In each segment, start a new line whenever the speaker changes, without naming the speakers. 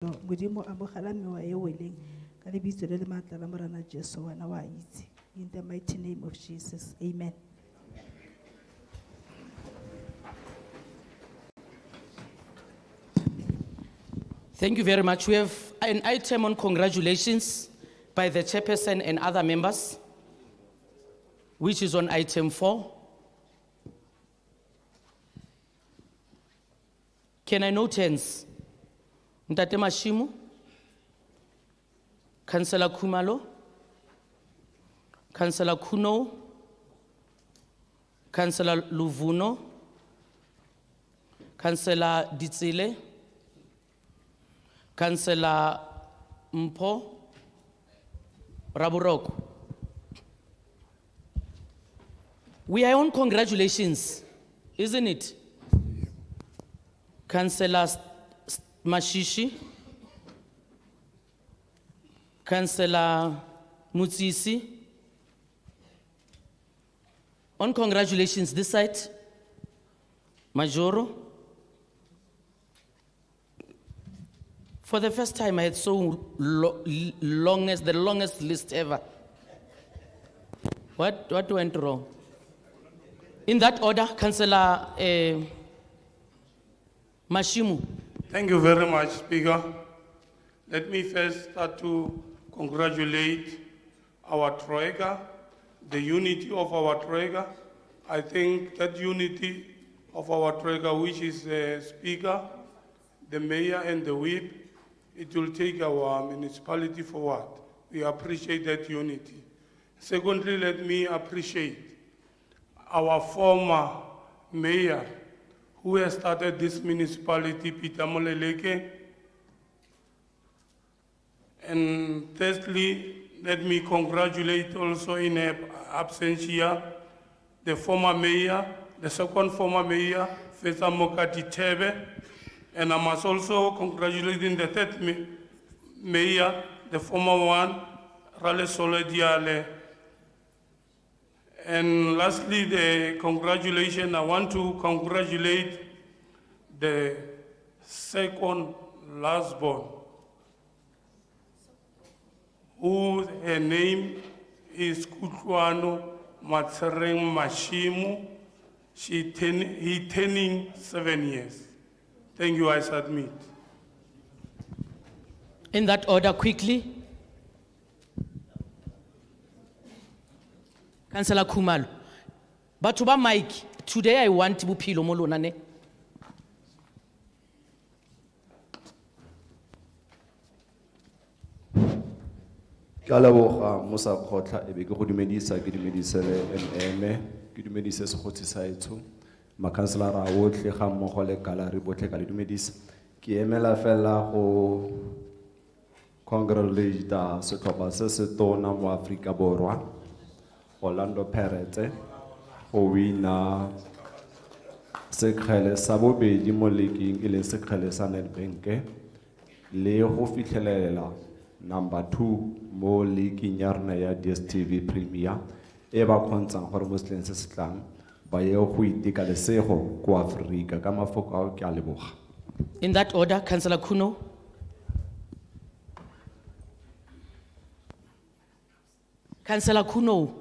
Modimo a mogala mewa e weleng ka lebitso le le maatla la Morena Jesu wena wa itse. In the mighty name of Jesus, amen.
Thank you very much. We have an item on congratulations by the chairperson and other members, which is on item 4. Can I note hands? Ntate Mashimu, Councillor Kumalo, Councillor Kuno, Councillor Luvuno, Councillor Ditsile, Councillor Mpo, Raburoko. We are on congratulations, isn't it? Councillor Mashishi, Councillor Mutsisi. On congratulations, this side, Majoro. For the first time, I had the longest list ever. What went wrong? In that order, Councillor Mashimu.
Thank you very much, Speaker. Let me first start to congratulate our Troika, the unity of our Troika. I think that unity of our Troika, which is the Speaker, the Mayor and the Whip, it will take our municipality forward. We appreciate that unity. Secondly, let me appreciate our former Mayor, who has started this municipality, Peter Moleleke. And thirdly, let me congratulate also in absentia the former mayor, the second former mayor, Fesa Mokati Tebe. And I must also congratulate in the third mayor, the former one, Rale Solediale. And lastly, the congratulations, I want to congratulate the second last born, who her name is Kutuano Matsereng Mashimu. He turning 7 years. Thank you, I submit.
In that order, quickly. Councillor Kumalo. Batuba Mike, today I want Bupilo Molonane.
Kalaboga Musa Kotla ebe ke go dumedisa ke dumedisele MM ke dumedise se go tsaitso ma councillor a otle ga mmogo le gallery botle ka le dumedisa ke emela fela go congratulate se tlhopha se tona mo Africa borwa Orlando Pirates go wina sekgele sa bobedi mo league e le sekgele sa Nedbank le go fitlhelela number 2 mo league ya rena ya DStv Premier e ba khontsa gore Muslims se setlang ba ye go iteka lesego ko Africa ka mafoko a ke a leboga.
In that order, Councillor Kuno. Councillor Kuno.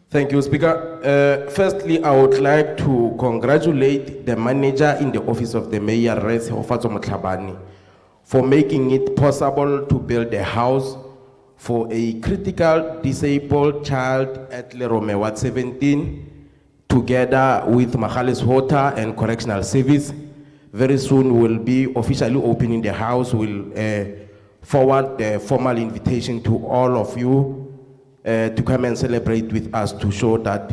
Thank you, Speaker. Firstly, I would like to congratulate the manager in the office of the Mayor, Res Hofatso Motlhabane, for making it possible to build a house for a critical disabled child at Lerome Ward 17, together with Mahales Water and Correctional Service. Very soon we'll be officially opening the house. We'll forward the formal invitation to all of you to come and celebrate with us, to show that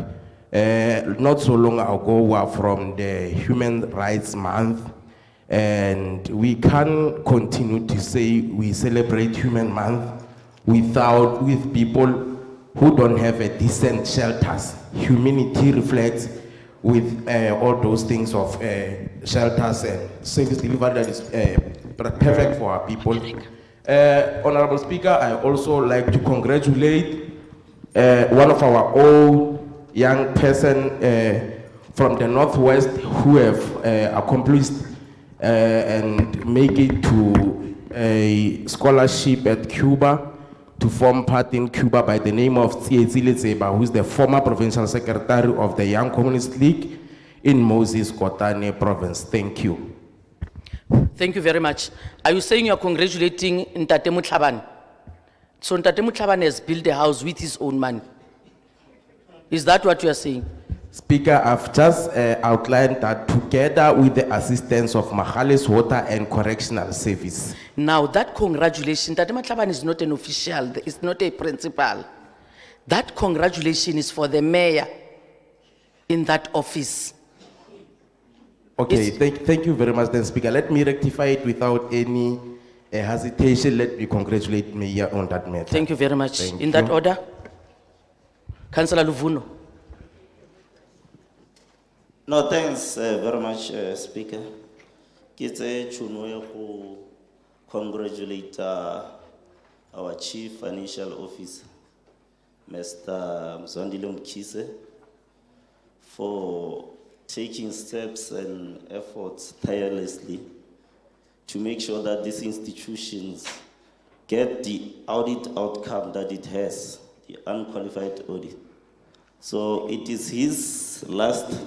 not so long ago we are from the Human Rights Month, and we can't continue to say we celebrate Human Month with people who don't have a decent shelters. Humanity reflects with all those things of shelters and service delivery that is perfect for our people. Honorable Speaker, I also like to congratulate one of our own young person from the Northwest who have accomplished and make it to a scholarship at Cuba to form part in Cuba by the name of Tsietsi Letseba, who is the former provincial secretary of the Young Communist League in Moses Kotane province. Thank you.
Thank you very much. Are you saying you're congratulating Ntate Motlhabane? So Ntate Motlhabane has built a house with his own money. Is that what you are saying?
Speaker, I've just outlined that together with the assistance of Mahales Water and Correctional Service.
Now that congratulation, Ntate Motlhabane is not an official, it's not a principal. That congratulation is for the mayor in that office.
Okay, thank you very much then, Speaker. Let me rectify it without any hesitation. Let me congratulate Mayor on that matter.
Thank you very much.
Thank
In that
you.
order, Councillor Luvuno.
No, thanks very much, Speaker. It's a chunwe to congratulate our Chief Financial Officer, Mr. Mzwandile Mkise, for taking steps and efforts tirelessly to make sure that these institutions get the audit outcome that it has, the unqualified audit. So it is his last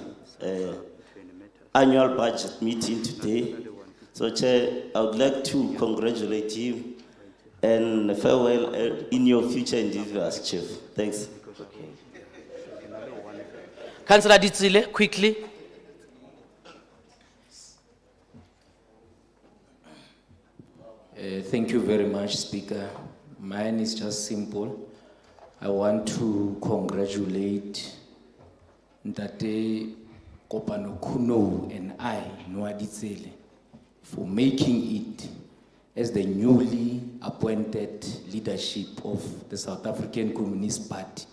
annual budget meeting today. So Chair, I would like to congratulate him and farewell in your future endeavors, Chief. Thanks.
Councillor Ditsile, quickly.
Thank you very much, Speaker. Mine is just simple. I want to congratulate Ntate Kopano Kuno and I, Noah Ditsile, for making it as the newly appointed leadership of the South African Communist Party.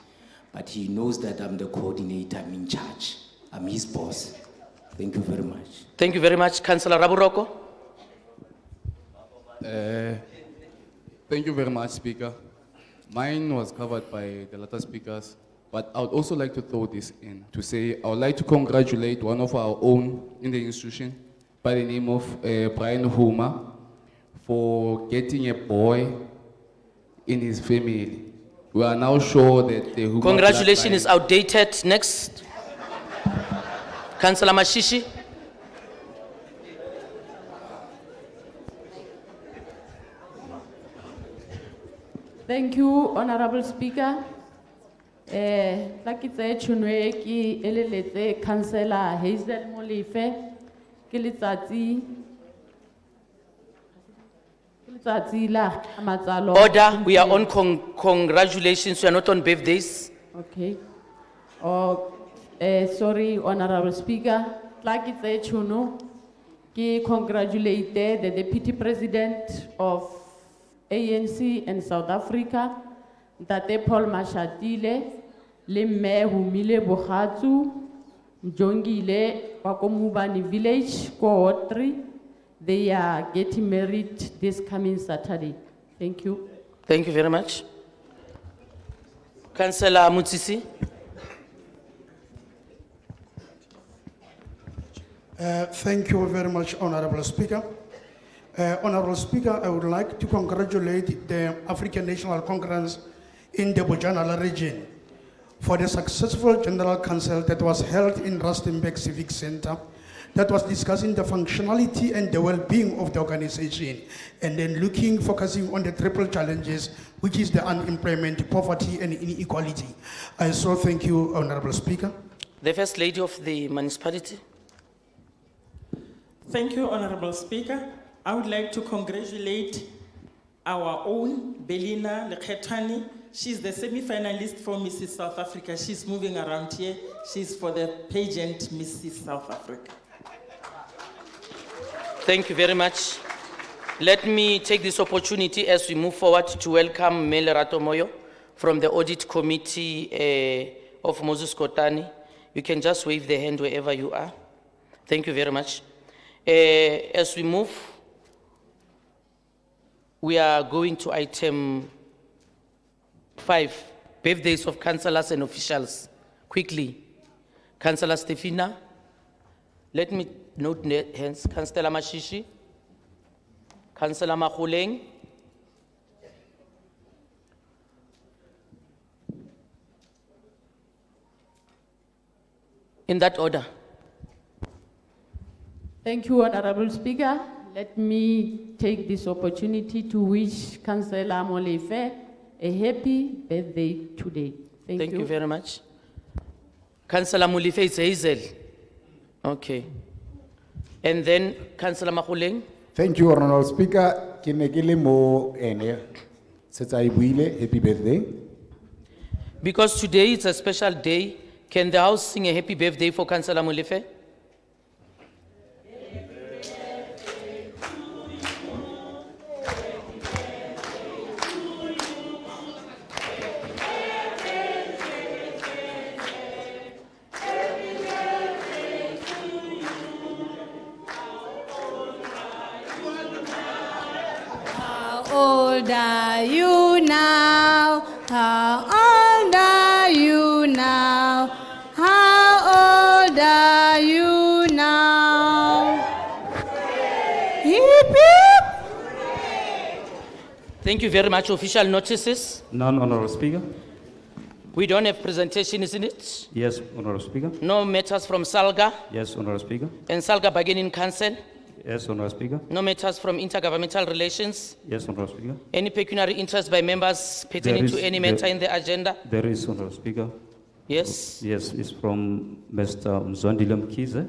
But he knows that I'm the coordinator, I'm in charge. I'm his boss. Thank you very much.
Thank you very much. Councillor Raburoko.
Thank you very much, Speaker. Mine was covered by the latter speakers, but I would also like to throw this in to say I would like to congratulate one of our own in the institution by the name of Brian Huma for getting a boy in his family. We are now sure that the Huma
Congratulations
bloodline-
is outdated. Next. Councillor Mashishi.
Thank you, Honorable Speaker. Like it's a chunwe ki eleletse Councillor Hazel Molife, ki letsatsi la matsalo.
Order. We are on congratulations. We are not on birthdays.
Okay. Oh, sorry, Honorable Speaker. Like it's a chuno, ki congratulate the Deputy President of ANC in South Africa, Ntate Paul Mashatile, le Mayor Humile Bogatsu, Mjongile, Wakomubani Village, Cohort 3. They are getting married this coming Saturday. Thank you.
Thank you very much. Councillor Mutsisi.
Thank you very much, Honorable Speaker. Honorable Speaker, I would like to congratulate the African National Congress in the Bojanala region for the successful General Council that was held in Rustenburg Civic Center that was discussing the functionality and the well-being of the organization and then focusing on the triple challenges, which is the unemployment, poverty, and inequality. I so thank you, Honorable Speaker.
The First Lady of the municipality.
Thank you, Honorable Speaker. I would like to congratulate our own Belina Lekhetani. She's the semi-finalist for Mrs. South Africa. She's moving around here. She's for the pageant Mrs. South Africa.
Thank you very much. Let me take this opportunity as we move forward to welcome Mele Ratomoyo from the Audit Committee of Moses Kotane. You can just wave the hand wherever you are. Thank you very much. As we move, we are going to item 5, birthdays of councillors and officials. Quickly, Councillor Stefina, Let me note the hands. Councillor Mashishi, Councillor Mahuleng, in that order.
Thank you, Honorable Speaker. Let me take this opportunity to wish Councillor Molefe a happy birthday today.
Thank you very much. Councillor Mulife is Hazel. Okay. And then Councillor Mahuleng.
Thank you, Honorable Speaker. Ke ne ke le mo ene. Setse a e buile, happy birthday.
Because today is a special day, can the House sing a happy birthday for Councillor Mulife?
How old are you now? How old are you now? How old are you now? Hip hip!
Thank you very much. Official notices.
None, Honorable Speaker.
We don't have presentation, isn't it?
Yes, Honorable Speaker.
No matters from Salga
Yes, Honorable Speaker.
and Salga Bargaining Council.
Yes, Honorable Speaker.
No matters from intergovernmental relations.
Yes, Honorable Speaker.
Any pecuniary interest by members pertaining
There
to
is-
any matter
there-
in the agenda?
There is, Honorable Speaker.
Yes.
Yes, it's from Mr. Mzwandile Mkhize.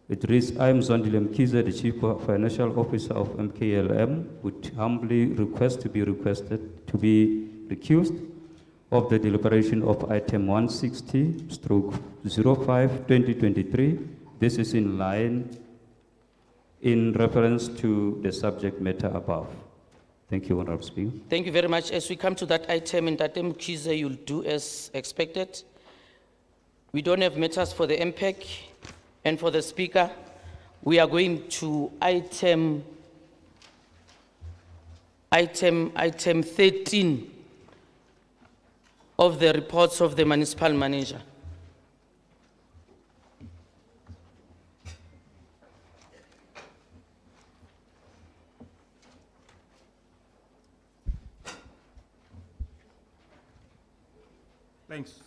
It reads, I am Mzwandile Mkhize, the Chief Financial Officer of MKLM, would humbly request to be requested to be recused of the deliberation of item 160/05/2023. This is in line in reference to the subject matter above. Thank you, Honorable Speaker.
Thank you very much. As we come to that item, in Tatem Kize, you'll do as expected. We don't have matters for the MPEC and for the Speaker. We are going to item 13 of the reports of the municipal manager.
Thanks.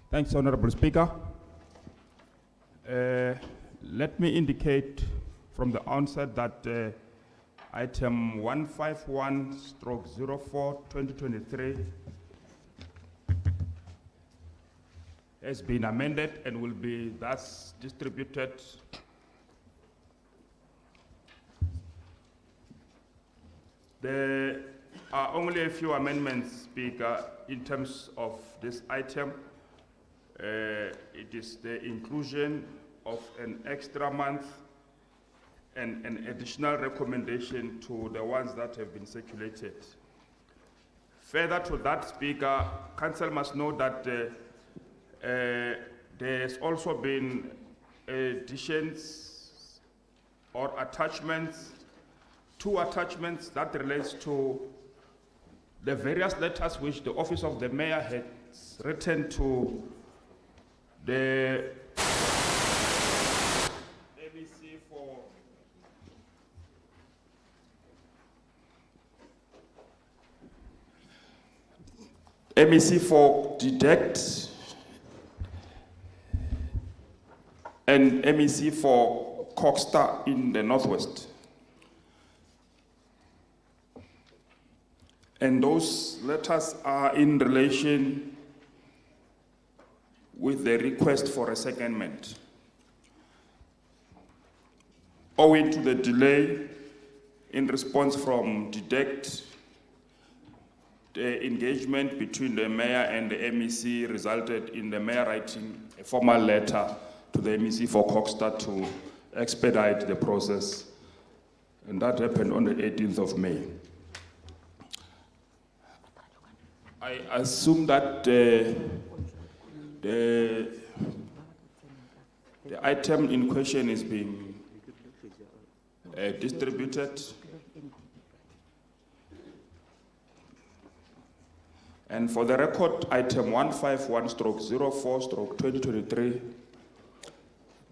Thanks, Honorable Speaker. Let me indicate from the onset that item 151/04/2023 has been amended and will be thus distributed. There are only a few amendments, Speaker, in terms of this item. It is the inclusion of an extra month and an additional recommendation to the ones that have been circulated. Further to that, Speaker, Council must know that there's also been additions or attachments, two attachments that relates to the various letters which the Office of the Mayor has written to the MEC for DDECT and MEC for Coxstar in the Northwest. And those letters are in relation with the request for a secondment. Owing to the delay in response from DDECT, the engagement between the mayor and the MEC resulted in the mayor writing a formal letter to the MEC for Coxstar to expedite the process. And that happened on the 18th of May. I assume that the item in question is being distributed. And for the record, item 151/04/2023,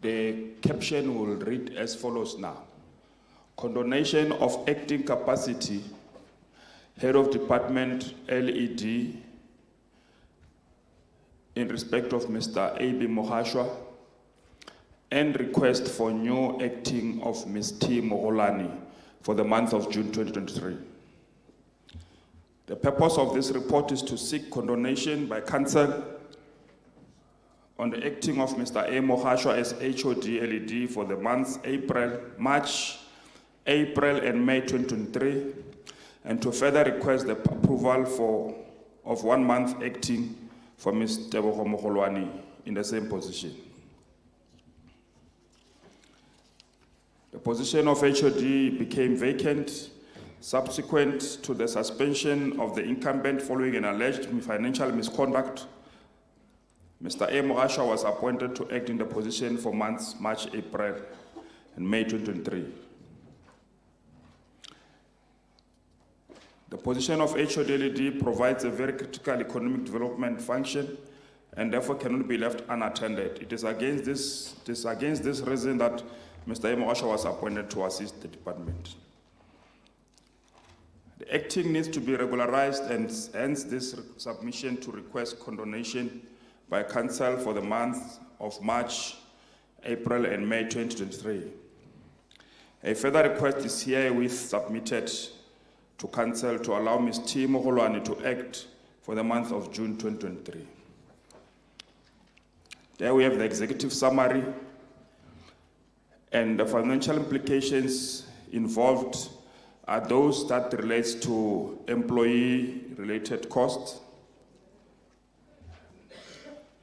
the caption will read as follows now. Condonation of acting capacity, Head of Department LED, in respect of Mr. A.B. Mohashwa, and request for new acting of Ms. T. Mogolani for the month of June 2023. The purpose of this report is to seek condonation by council on the acting of Mr. A. Mohashwa as HOD LED for the months March, April, and May 2023, and to further request the approval of 1 month acting for Ms. Tebogo Mogolani in the same position. The position of HOD became vacant subsequent to the suspension of the incumbent following an alleged financial misconduct. Mr. A. Mohashwa was appointed to act in the position for months March, April, and May 2023. The position of HOD provides a very critical economic development function and therefore cannot be left unattended. It is against this reason that Mr. A. Mohashwa was appointed to assist the department. The acting needs to be regularized, and hence this submission to request condonation by council for the months of March, April, and May 2023. A further request is herewith submitted to council to allow Ms. T. Mogolani to act for the month of June 2023. There we have the executive summary, and the financial implications involved are those that relates to employee-related costs.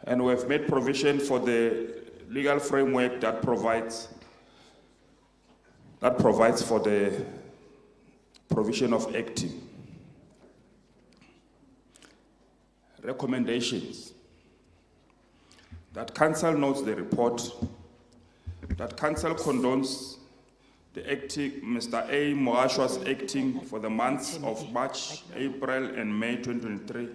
And we have made provision for the legal framework that provides for the provision of acting. Recommendations. That council notes the report, that council condones the acting, Mr. A. Mohashwa's acting for the months of March, April, and May 2023.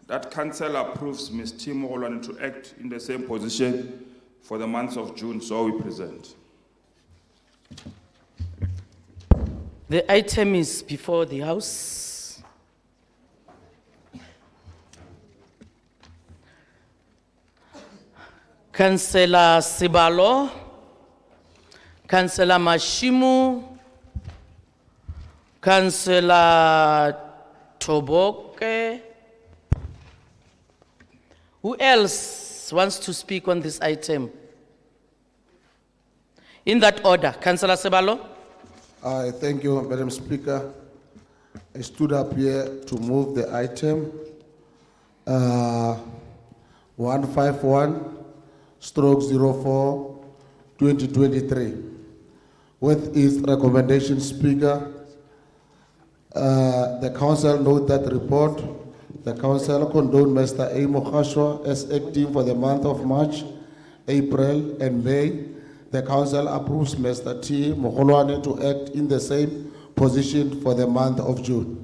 That council approves Ms. T. Mogolani to act in the same position for the months of June, so we present.
The item is before the House. Councillor Sibalo, Councillor Mashimu, Councillor Toboke. Who else wants to speak on this item? In that order, Councillor Sibalo.
Thank you, Madam Speaker. I stood up here to move the item 151/04/2023. With its recommendation, Speaker, the council note that report. The council condoned Mr. A. Mohashwa as acting for the month of March, April, and May. The council approves Mr. T. Mogolani to act in the same position for the month of June.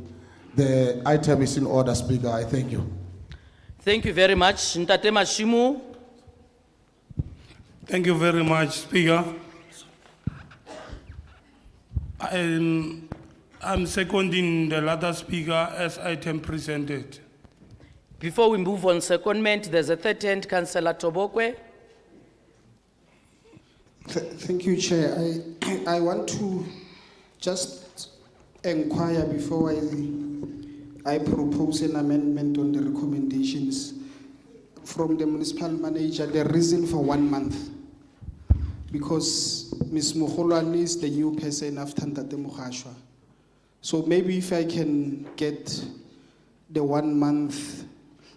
The item is in order, Speaker. I thank you.
Thank you very much. Ntate Mashimu.
Thank you very much, Speaker. I'm seconding the latter speaker as item presented.
Before we move on secondment, there's a third hand, Councillor Tobokwe.
Thank you, Chair. I want to just inquire before I propose an amendment on the recommendations from the municipal manager, the reason for 1 month. Because Ms. Mogolani is the new person after Ntate Mohashwa. So maybe if I can get the 1 month,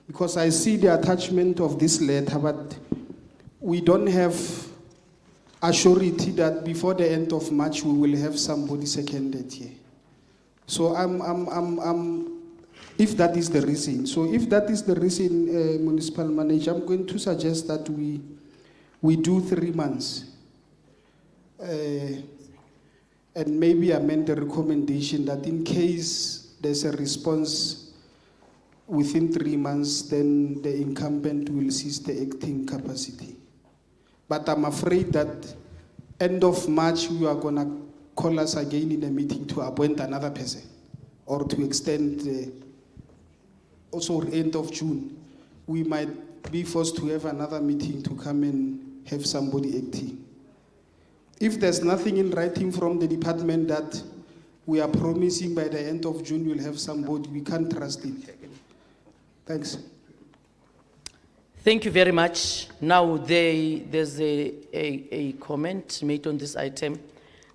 because I see the attachment of this letter, but we don't have a surety that before the end of March we will have somebody seconded here. So if that is the reason, Municipal Manager, I'm going to suggest that we do 3 months. And maybe amend the recommendation that in case there's a response within 3 months, then the incumbent will cease the acting capacity. But I'm afraid that end of March, you are gonna call us again in a meeting to appoint another person or to extend, also end of June. We might be forced to have another meeting to come and have somebody acting. If there's nothing in writing from the department that we are promising by the end of June we'll have somebody, we can't trust it. Thanks.
Thank you very much. Now, there's a comment made on this item.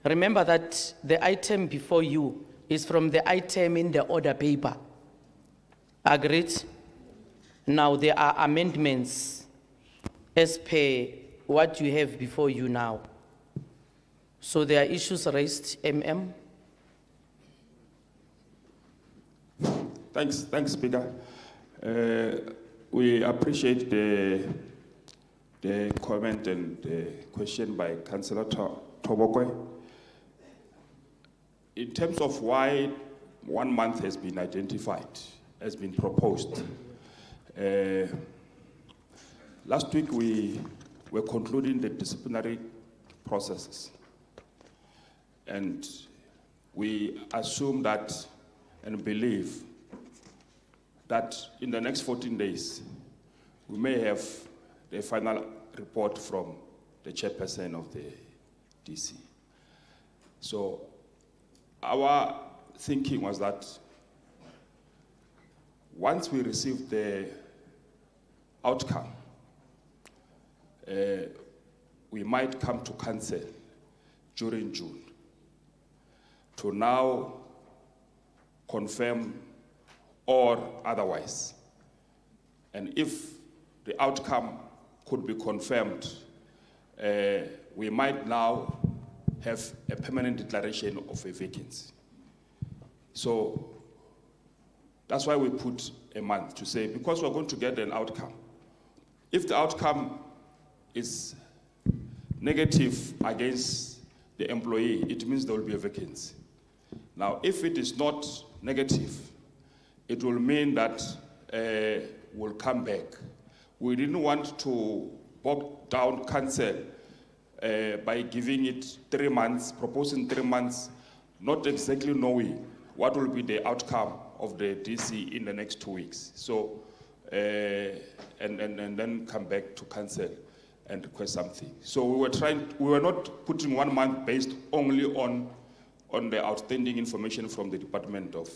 Remember that the item before you is from the item in the order paper. Agreed? Now, there are amendments as per what you have before you now. So there are issues raised, MM.
Thanks, Speaker. We appreciate the comment and the question by Councillor Tobokwe. In terms of why 1 month has been identified, has been proposed. Last week we were concluding the disciplinary processes. And we assume that and believe that in the next 14 days, we may have the final report from the chairperson of the DC. So our thinking was that once we receive the outcome, we might come to council during June to now confirm or otherwise. And if the outcome could be confirmed, we might now have a permanent declaration of a vacancy. So that's why we put a month to say, because we're going to get an outcome. If the outcome is negative against the employee, it means there will be a vacancy. Now, if it is not negative, it will mean that we'll come back. We didn't want to bog down council by giving it 3 months, proposing 3 months, not exactly knowing what will be the outcome of the DC in the next 2 weeks. So, and then come back to council and request something. So we were not putting 1 month based only on the outstanding information from the Department of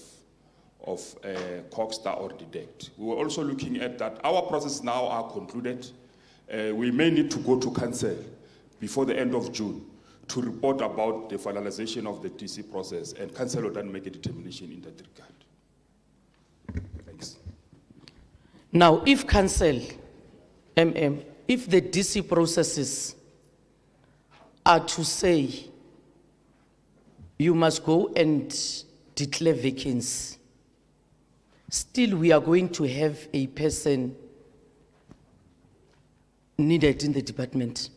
Cogstar or DDECT. We were also looking at that our processes now are concluded. We may need to go to council before the end of June to report about the finalization of the DC process, and council will then make a determination in that regard. Thanks.
Now, if council, if the DC processes are to say you must go and declare vacancy, still we are going to have a person needed in the department.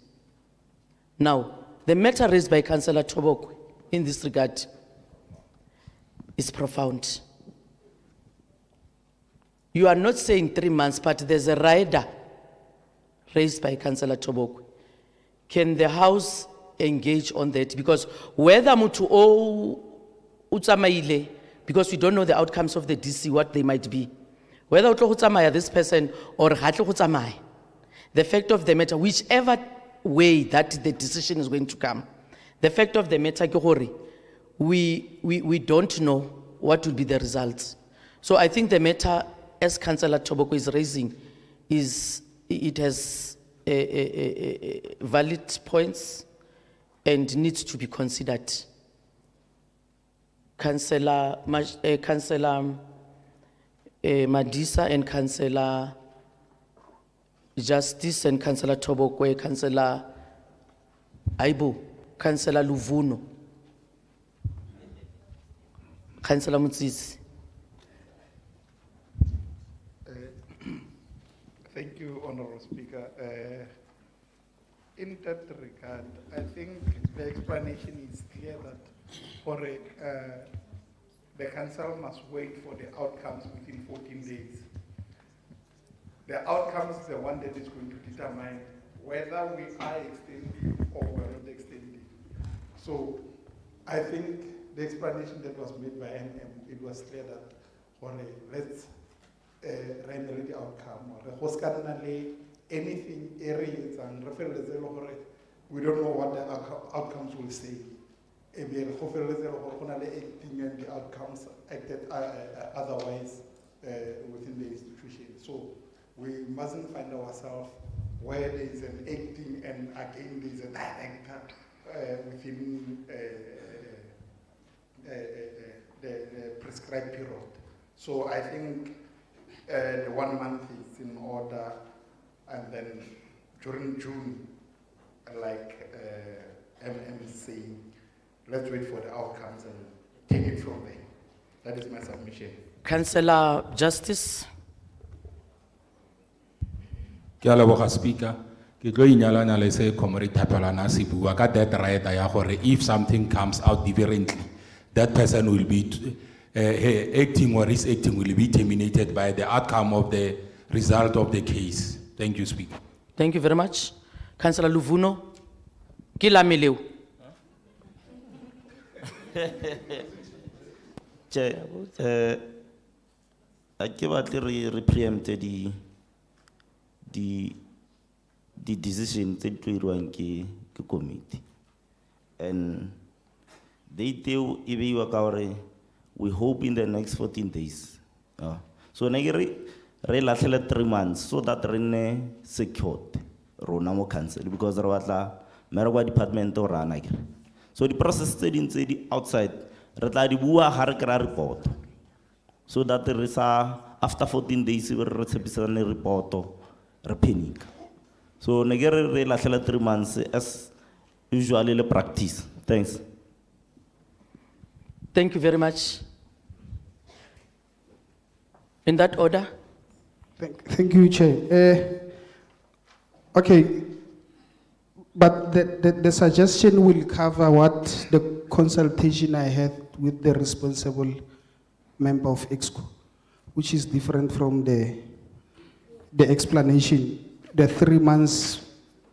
Now, the matter raised by Councillor Tobokwe in this regard is profound. You are not saying 3 months, but there's a rider raised by Councillor Tobokwe. Can the House engage on that? Because whether mutu o utsamaile, because we don't know the outcomes of the DC, what they might be. Whether utlo utsamaya this person or hatlo utsamaya, the fact of the matter, whichever way that the decision is going to come, the fact of the matter, we don't know what will be the results. So I think the matter, as Councillor Tobokwe is raising, it has valid points and needs to be considered. Councillor Madisa and Councillor Justice and Councillor Tobokwe, Councillor Aibo, Councillor Luvuno, Councillor Mutsisi.
Thank you, Honorable Speaker. In that regard, I think the explanation is clear that the council must wait for the outcomes within 14 days. The outcome is the one that is going to determine whether we are extending or we're not extending. So I think the explanation that was made by MM, it was clear that, let's render the outcome. Or anything areas and we don't know what the outcomes will say. And the outcomes acted otherwise within the institution. So we mustn't find ourselves where there is an acting and again there is a director within the prescribed period. So I think the 1 month is in order, and then during June, like MM is saying, let's wait for the outcomes and take it from there. That is my submission.
Councillor Justice.
Ke a leboga Speaker. Ke tlo inyalanya le se Comrade Thapelana se bua ka that right ya gore if something comes out differently, that person will be acting or is acting will be terminated by the outcome of the result of the case. Thank you, Speaker.
Thank you very much. Councillor Luvuno. Ke la meleo.
I give a little preempted the decision that we run the committee. And they tell we hope in the next 14 days. So negeri relatively 3 months so that rene secured Ronamo cancel because there was la Merwa department or Ranagir. So the process stayed inside the outside. Retladibua Harkara report. So that there is after 14 days we will receive a report or repenning. So negeri relatively 3 months as usually the practice. Thanks.
Thank you very much. In that order.
Thank you, Chair. Okay, but the suggestion will cover what the consultation I had with the responsible member of EXCO, which is different from the explanation, the 3 months.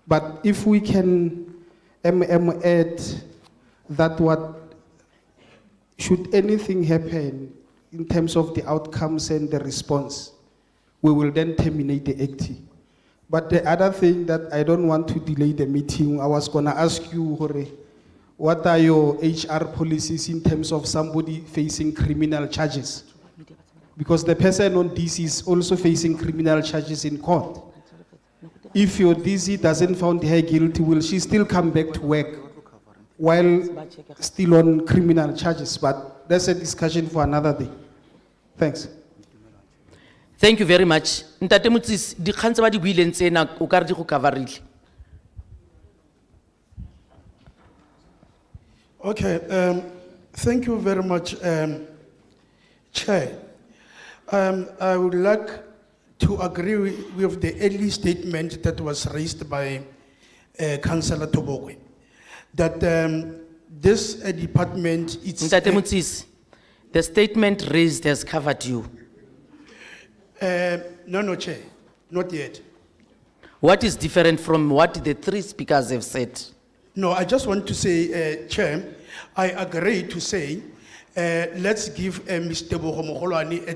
But if we can add that what, should anything happen in terms of the outcomes and the response, we will then terminate the ACT. But the other thing that I don't want to delay the meeting, I was going to ask you, Hore, what are your HR policies in terms of somebody facing criminal charges? Because the person on DC is also facing criminal charges in court. If your DC doesn't find her guilty, will she still come back to work while still on criminal charges? But that's a discussion for another day. Thanks.
Thank you very much. Ntate Motsisi, di kgantse ba di buileng tsena o ka re di go coverile.
Okay, thank you very much, Chair. I would like to agree with the early statement that was raised by Councillor Tobogwe, that this department,
Ntate Motsisi, the statement raised has covered you.
No, Chair, not yet.
What is different from what the 3 speakers have said?
No, I just want to say, Chair, I agree to say, let's give Mr. Bohomogolwane a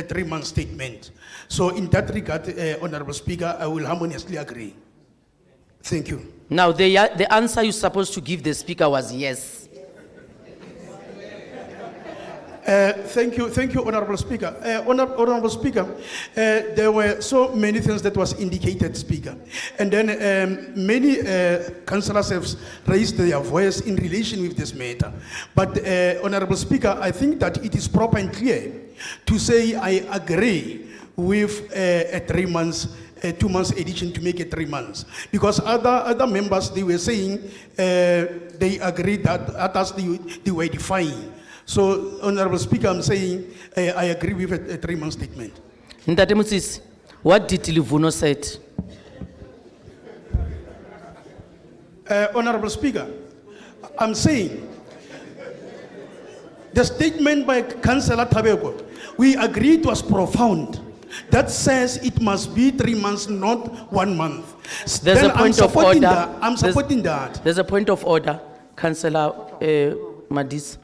3 month statement. So in that regard, Honorable Speaker, I will harmoniously agree. Thank you.
Now, the answer you're supposed to give the speaker was yes.
Thank you, Honorable Speaker. Honorable Speaker, there were so many things that was indicated, Speaker. And then many councillors have raised their voice in relation with this matter. But, Honorable Speaker, I think that it is proper and clear to say I agree with a 3 months, 2 months addition to make it 3 months. Because other members, they were saying they agreed that others they were defying. So, Honorable Speaker, I'm saying I agree with a 3 month statement.
Ntate Motsisi, what did Livuno said?
Honorable Speaker, I'm saying the statement by Councillor Tabeko, we agreed was profound. that says it must be 3 months, not 1 month.
There's
Then
a point of
supporting
order.
that. I'm
There's-
supporting that.
There's a point of order, Councillor Madis.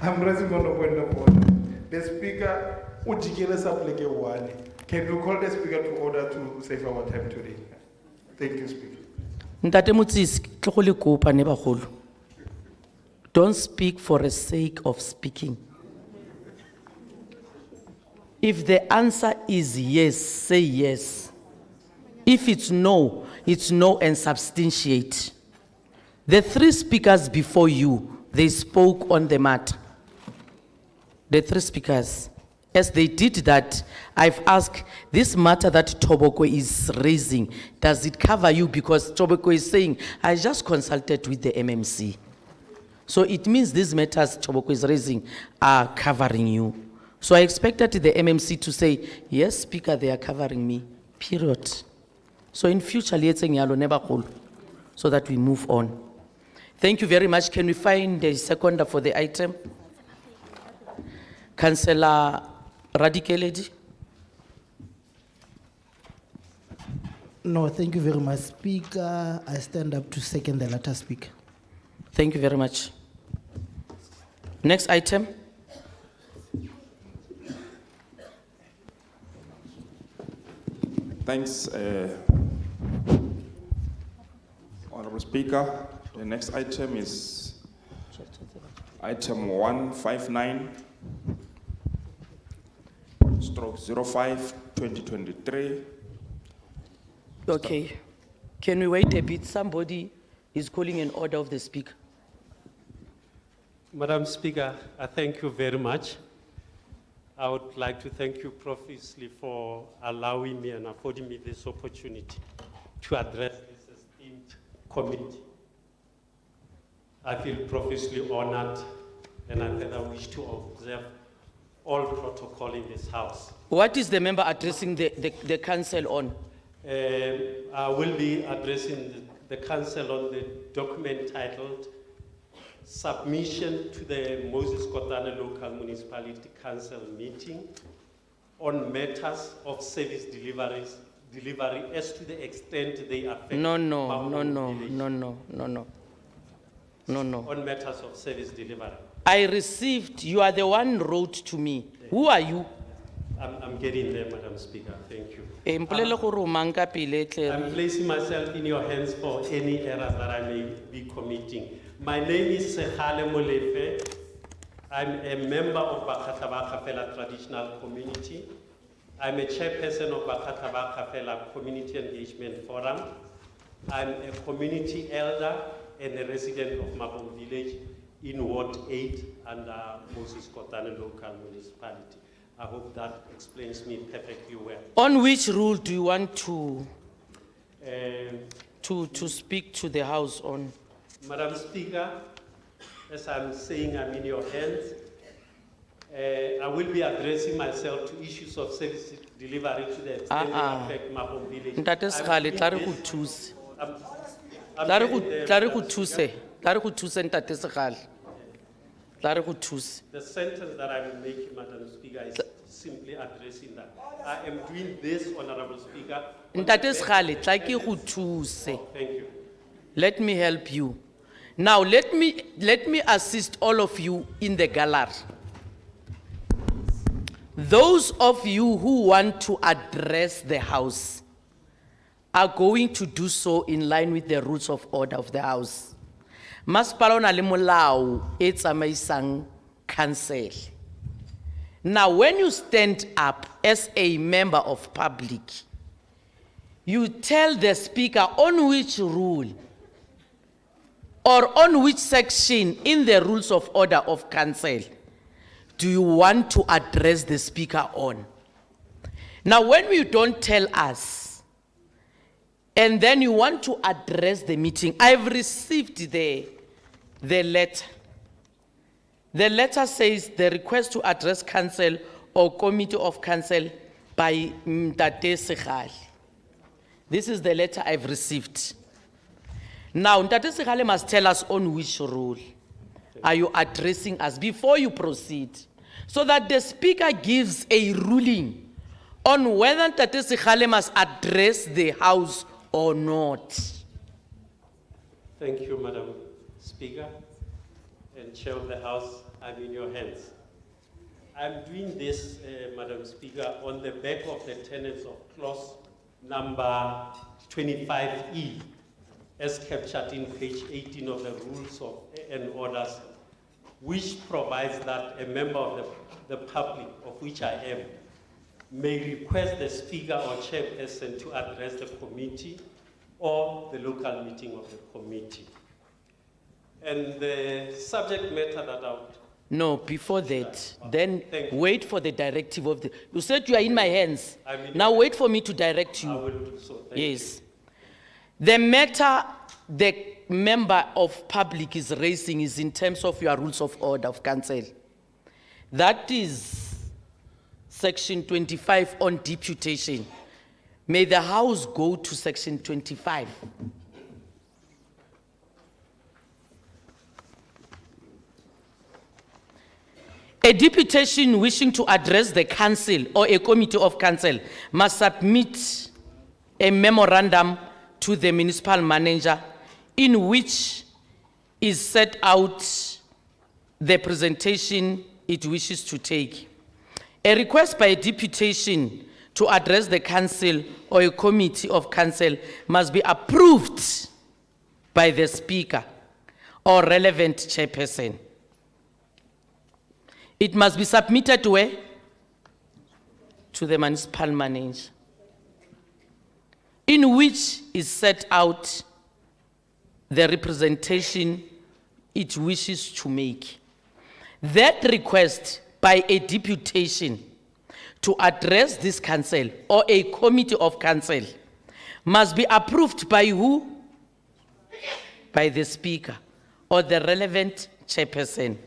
I'm raising on a point of order. The speaker, ujikele sapleke one. Can you call the speaker to order to save our time today? Thank you, Speaker.
Ntate Motsisi, ke go le kopa ne bagolo. Don't speak for the sake of speaking. If the answer is yes, say yes. If it's no and substantiate. The 3 speakers before you, they spoke on the matter. The 3 speakers. As they did that, I've asked, this matter that Toboko is raising, does it cover you? Because Toboko is saying, I just consulted with the MMC. So it means these matters Toboko is raising are covering you. So I expected the MMC to say, yes, Speaker, they are covering me, period. So in future, so that we move on. Thank you very much. Can we find a seconder for the item? Councillor Radikeledi.
No, thank you very much, Speaker. I stand up to second the latter speaker.
Thank you very much. Next item.
Thanks, Honorable Speaker. The next item is item 159/05/2023.
Okay. Can we wait a bit? Somebody is calling an order of the speaker.
Madam Speaker, I thank you very much. I would like to thank you profusely for allowing me and affording me this opportunity to address this esteemed committee. I feel profusely honored and I further wish to observe all protocol in this house.
What is the member addressing the council on?
I will be addressing the council on the document titled Submission to the Moses Kotane Local Municipality Council meeting on matters of service delivery as to the extent they affect.
No.
On matters of service delivery.
I received, you are the one wrote to me. Who are you?
I'm getting there, Madam Speaker. Thank you.
I'm
placing myself in your hands for any errors that I may be committing. My name is Sekhale Molefe. I'm a member of Bakataba-Kafela Traditional Community. I'm a chairperson of Bakataba-Kafela Community Engagement Forum. I'm a community elder and a resident of Mabong Village in Ward 8 under Moses Kotane Local Municipality. I hope that explains me perfectly well.
On which rule do you want to speak to the House on?
Madam Speaker, as I'm saying, I'm in your hands. I will be addressing myself to issues of service delivery to the extent they affect Mabong Village.
Ntate Sekgale, tla re go thuse. Tla re go thuse Ntate Sekgale. Tla re go thuse.
The sentence that I'm making, Madam Speaker, is simply addressing that. I am doing this, Honorable Speaker.
Ntate Sekgale, tla ke go thuse.
Thank you.
Let me help you. Now let me assist all of you in the gallery. Those of you who want to address the House are going to do so in line with the rules of order of the House. Masepala o na le molao e tsamaisang council. Now when you stand up as a member of public, you tell the speaker on which rule or on which section in the rules of order of council do you want to address the speaker on? Now, when you don't tell us, and then you want to address the meeting, I've received the letter. The letter says the request to address council or committee of council by Ntate Sekgale. This is the letter I've received. Now, Ntate Sekgale must tell us on which rule are you addressing us before you proceed, so that the speaker gives a ruling on whether Ntate Sekgale must address the House or not.
Thank you, Madam Speaker and Chair of the House. I'm in your hands. I'm doing this, Madam Speaker, on the back of the tenets of clause number 25E, as captured in page 18 of the Rules of and Orders, which provides that a member of the public, of which I am, may request the Speaker or Chairperson to address the committee or the local meeting of the committee. And the subject matter that I would...
No, before that, then wait for the directive of the, you said you are in my hands. Now wait for me to direct you.
I will do so. Thank
Yes. The matter the member of public is raising is in terms of your rules of order of council. That is section 25 on deputation. May the House go to section 25. A deputation wishing to address the council or a committee of council must submit a memorandum to the municipal manager in which is set out the presentation it wishes to take. A request by a deputation to address the council or a committee of council must be approved by the speaker or relevant chairperson. It must be submitted to where? To the municipal manager, in which is set out the representation it wishes to make. That request by a deputation to address this council or a committee of council must be approved by who? By the speaker or the relevant chairperson.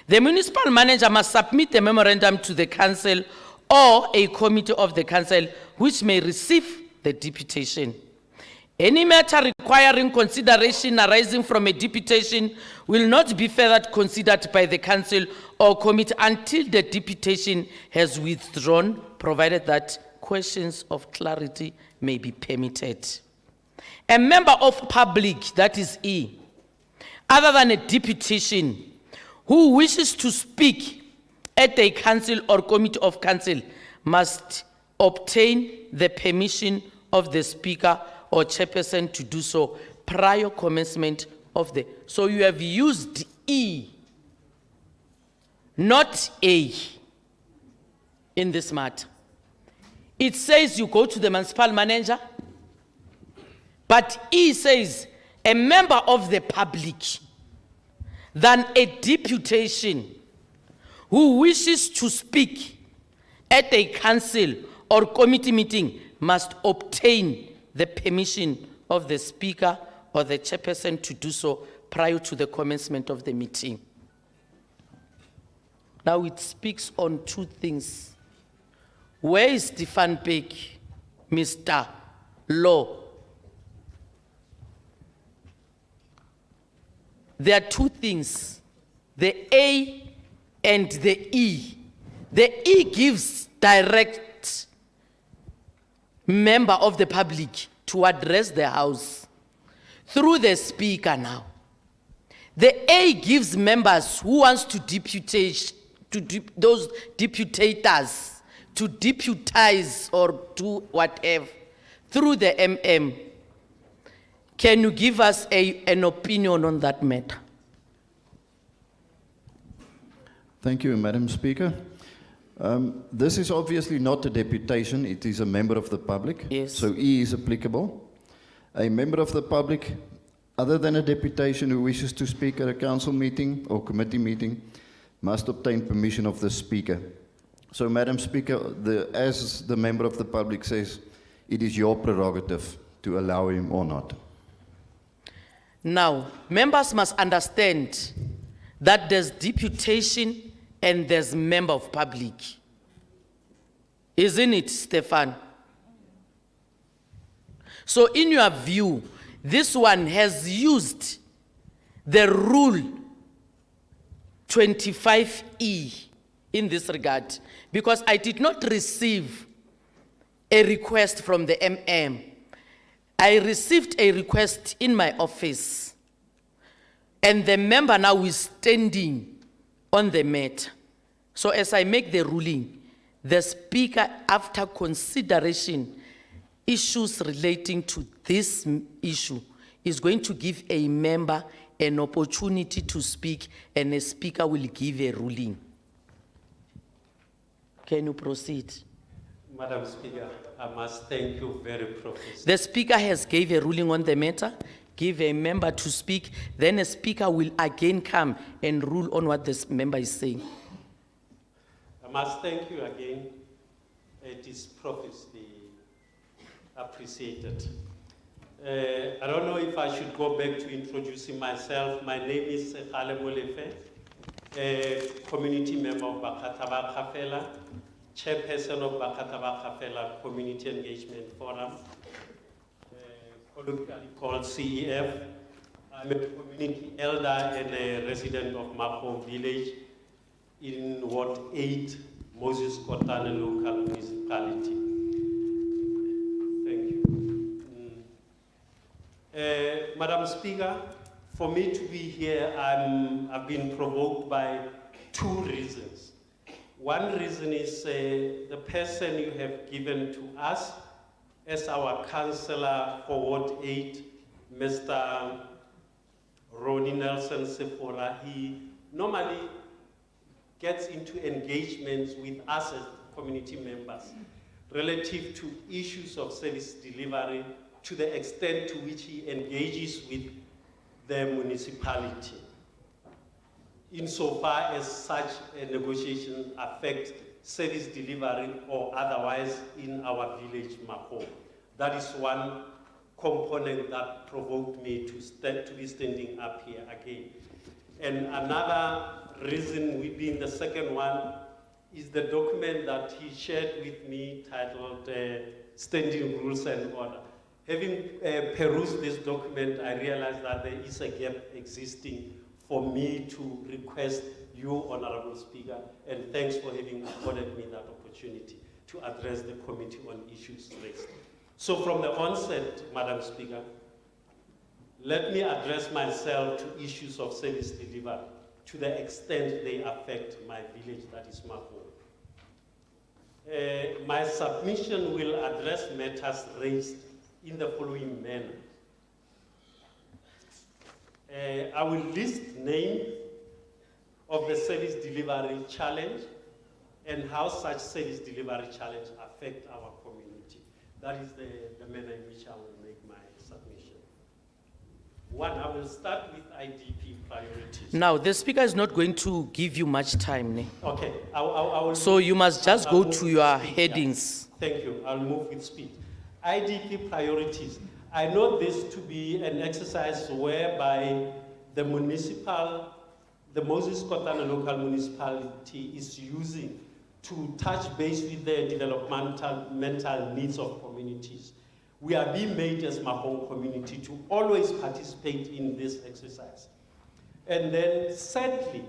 The municipal manager must submit the memorandum to the council or a committee of the council which may receive the deputation. Any matter requiring consideration arising from a deputation will not be further considered by the council or committee until the deputation has withdrawn, provided that questions of clarity may be permitted. A member of public, that is E, other than a deputation, who wishes to speak at a council or committee of council must obtain the permission of the speaker or chairperson to do so prior commencement of the... So you have used E, not A, in this matter. It says you go to the municipal manager, but E says a member of the public than a deputation who wishes to speak at a council or committee meeting must obtain the permission of the speaker or the chairperson to do so prior to the commencement of the meeting. Now it speaks on two things. Where is Stefan Beck, Mr. Law? There are two things, the A and the E. The E gives direct member of the public to address the House through the speaker now. The A gives members who wants to deputate, those deputators to deputize or do whatever through the MM. Can you give us an opinion on that matter?
Thank you, Madam Speaker. This is obviously not a deputation, it is a member of the public.
Yes.
So E is applicable. A member of the public, other than a deputation who wishes to speak at a council meeting or committee meeting, must obtain permission of the speaker. So, Madam Speaker, as the member of the public says, it is your prerogative to allow him or not.
Now, members must understand that there's deputation and there's member of public. Isn't it, Stefan? So in your view, this one has used the rule 25E in this regard, because I did not receive a request from the MM. I received a request in my office, and the member now is standing on the matter. So as I make the ruling, the speaker, after consideration issues relating to this issue, is going to give a member an opportunity to speak, and a speaker will give a ruling. Can you proceed?
Madam Speaker, I must thank you very profusely.
The speaker has gave a ruling on the matter, give a member to speak, then a speaker will again come and rule on what this member is saying.
I must thank you again. It is profusely appreciated. I don't know if I should go back to introducing myself. My name is Sekgale Molefe, a community member of Bakataba Kafela, chairperson of Bakataba Kafela Community Engagement Forum, colloquially called CEF. I'm a community elder and a resident of Mapo Village in Ward 8, Moses Kotane Local Municipality. Thank you. Madam Speaker, for me to be here, I've been provoked by two reasons. One reason is the person you have given to us as our councillor for Ward 8, Mr. Ronnie Nelson Sephora. He normally gets into engagements with us as community members relative to issues of service delivery to the extent to which he engages with the municipality, insofar as such a negotiation affects service delivery or otherwise in our village, Mapo. That is one component that provoked me to be standing up here again. And another reason, being the second one, is the document that he shared with me titled Standing Rules and Order. Having perused this document, I realized that there is a gap existing for me to request you, Honorable Speaker, and thanks for having afforded me that opportunity to address the committee on issues raised. So from the onset, Madam Speaker, let me address myself to issues of service delivery to the extent they affect my village, that is Mapo. My submission will address matters raised in the following manner. I will list name of the service delivery challenge and how such service delivery challenge affect our community. That is the manner in which I will make my submission. One, I will start with IDP priorities.
Now, the speaker is not going to give you much time. Ne?
Okay, I will.
So you must just go to your headings.
Yeah. Thank you, I'll move with speed. IDP priorities. I know this to be an exercise whereby the Moses Kotane Local Municipality is using to touch base with the developmental needs of communities. We are being made as Mahong community to always participate in this exercise. And then sadly,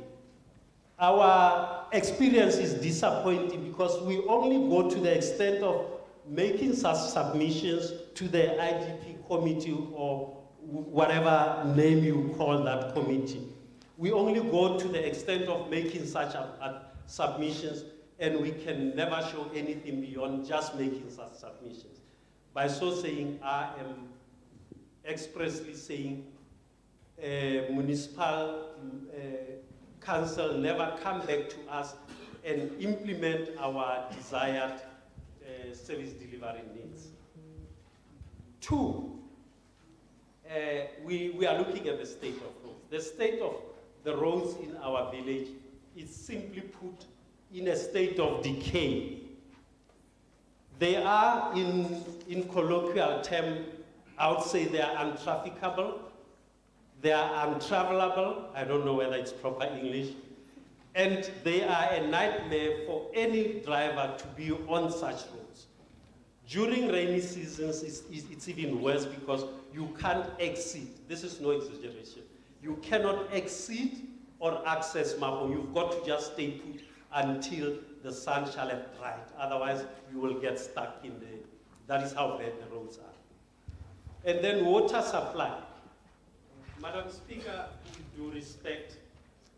our experience is disappointing because we only go to the extent of making such submissions to the IDP committee or whatever name you call that committee. We only go to the extent of making such submissions, and we can never show anything beyond just making such submissions. By so saying, I am expressly saying municipal council never come back to us and implement our desired service delivery needs. Two, we are looking at the state of roads. The state of the roads in our village is simply put in a state of decay. They are, in colloquial term, I would say they are untrafficable, they are untravelable, I don't know whether it's proper English, and they are a nightmare for any driver to be on such roads. During rainy seasons, it's even worse because you can't exceed, this is no exaggeration, you cannot exceed or access Mapo. You've got to just stay put until the sun shall have dried. Otherwise, you will get stuck in That is how bad the roads are. And then water supply. Madam Speaker, with due respect,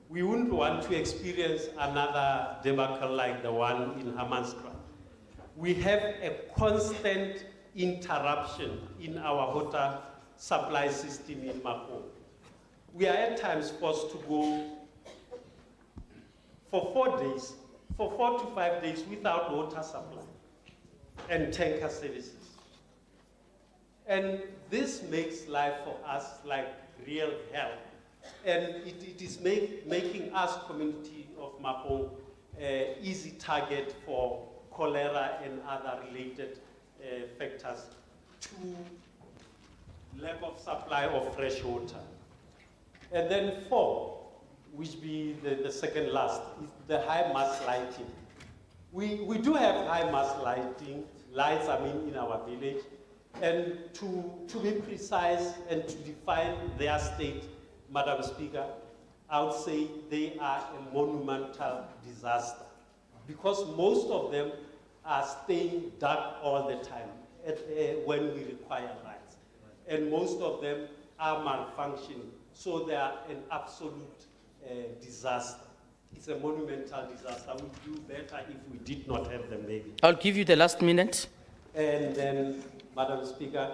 we wouldn't want to experience another debacle like the one in Hammanskraal. We have a constant interruption in our water supply system in Mako. We are at times forced to go for 4 days, for 4 to 5 days without water supply and tanker services. And this makes life for us like real hell. And it is making us, community of Mapong, easy target for cholera and other related factors to lack of supply of fresh water. And then 4, which be the second last, is the high mast lighting. We do have high mast lights, in our village. And to be precise and to define their state, Madam Speaker, I would say they are a monumental disaster because most of them are staying dark all the time when we require lights. And most of them are malfunctioning. So they are an absolute disaster. It's a monumental disaster. We'd do better if we did not have them, maybe.
I'll give you the last minute.
And then, Madam Speaker,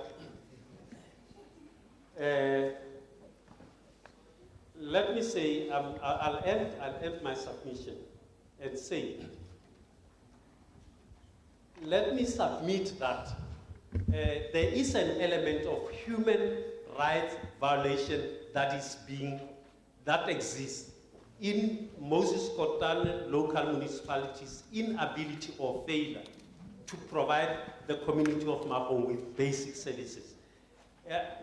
let me say, I'll end my submission and say, let me submit that there is an element of human rights violation that exists in Moses Kotane Local Municipality's inability or failure to provide the community of Mapong with basic services.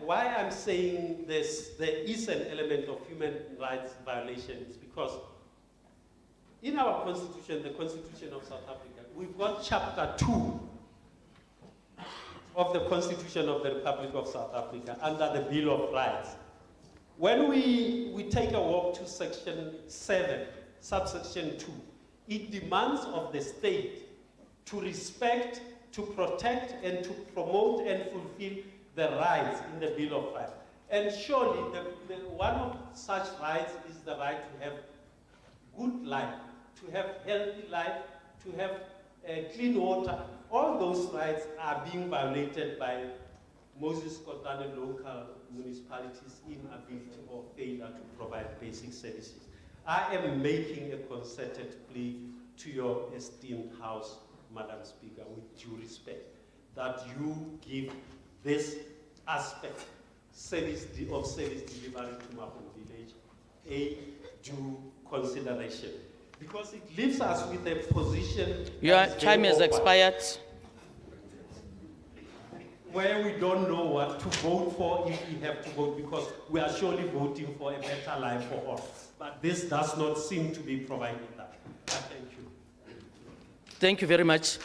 Why I'm saying this, there is an element of human rights violation is because in our constitution, the Constitution of South Africa, we've got chapter 2 of the Constitution of the Republic of South Africa under the Bill of Rights. When we take a walk to section 7, subsection 2, it demands of the state to respect, to protect, and to promote and fulfill the rights in the Bill of Rights. And surely one of such rights is the right to have good life, to have healthy life, to have clean water. All those rights are being violated by Moses Kotane Local Municipality's inability or failure to provide basic services. I am making a concerted plea to your esteemed House, Madam Speaker, with due respect, that you give this aspect service delivery to Mapong Village a due consideration. Because it leaves us with a position.
Your time has expired.
Where we don't know what to vote for if we have to vote, because we are surely voting for a better life for all. But this does not seem to be providing that. Thank you.
Thank you very much.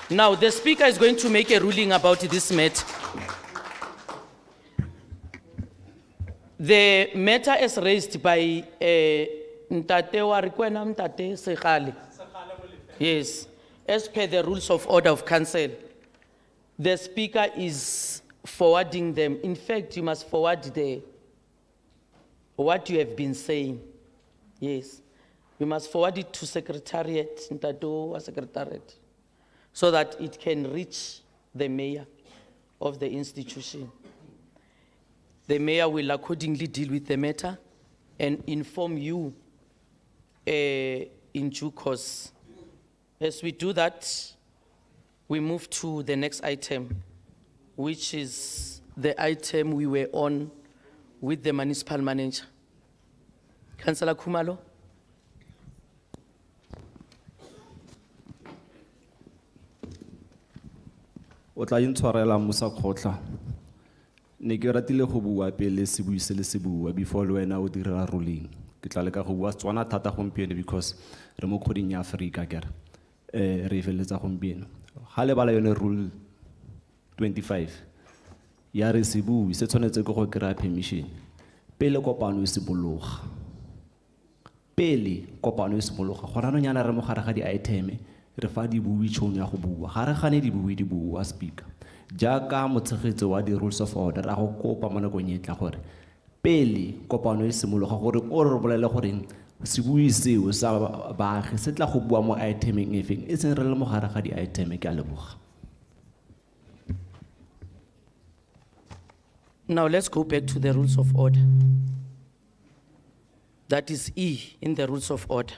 Now, the Speaker is going to make a ruling about this matter. The matter is raised by Ntate Warikwena Ntate Sekhale. Yes, as per the rules of order of council, the Speaker is forwarding them. In fact, you must forward what you have been saying. Yes, you must forward it to Secretariat, Ntate Secretariat, so that it can reach the mayor of the institution. The mayor will accordingly deal with the matter and inform you in due course. As we do that, we move to the next item, which is the item we were on with the municipal manager. Councillor Khumalo.
O tla intshwarela Musa Khotla. Ne ke ratile go bua pele se buise le se bua before le wena o dira ruling. Ke tla leka go bua Tswana thata gompieno because re mo kgoding ya Africa kere. Re feletsa gompieno. Ha le bala yone rule 25. Ya re se bue se tshwanetse go kry permission. Pele kopano e se bologa. Pele kopano e se bologa. Go rano nyana re mo gare ga di item re fa dibui tšhono ya go bua ga re gane dibui di bua speaker jaaka motshegetso wa di rules of order a go kopa mo nakong e tla gore pele kopano e simologa gore o re bolele goreng sebui seo sa baagi se tla go bua mo itemeng e feng e seng re le mo gare ga di-item ke a leboga.
Now let's go back to the rules of order. That is E in the rules of order.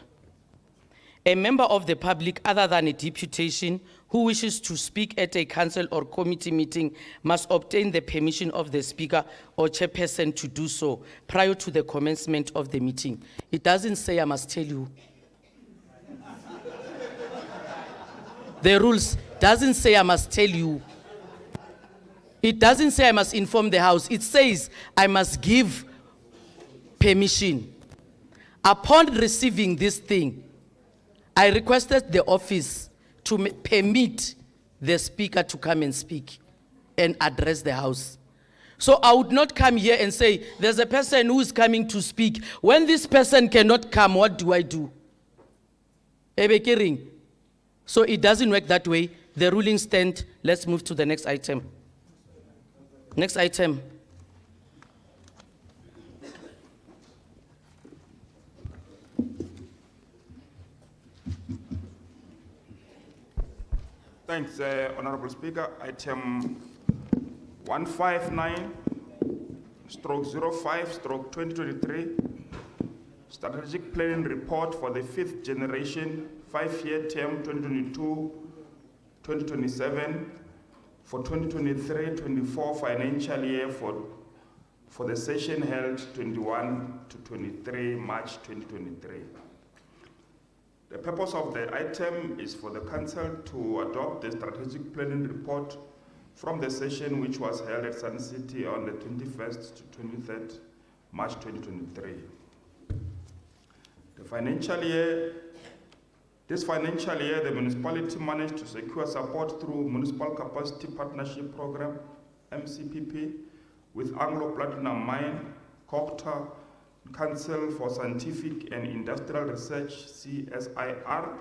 A member of the public other than a deputation who wishes to speak at a council or committee meeting must obtain the permission of the speaker or chairperson to do so prior to the commencement of the meeting. It doesn't say I must tell you. The rules doesn't say I must tell you. It doesn't say I must inform the House. It says I must give permission. Upon receiving this thing, I requested the office to permit the speaker to come and speak and address the House. So I would not come here and say, there's a person who is coming to speak. When this person cannot come, what do I do? Ebekering. So it doesn't work that way. The ruling stand. Let's move to the next item. Next item.
Thanks, Honorable Speaker. Item 159/05/2023, Strategic Planning Report for the 5th Generation 5-year term 2022-2027 for 2023-24 financial year for the session held 21 to 23 March 2023. The purpose of the item is for the Council to adopt the strategic planning report from the session which was held at Sun City on the 21st to 23rd March 2023. This financial year, the municipality managed to secure support through Municipal Capacity Partnership Program, MCPP, with Anglo Platinum Mine, COCTA, Council for Scientific and Industrial Research, CSIR.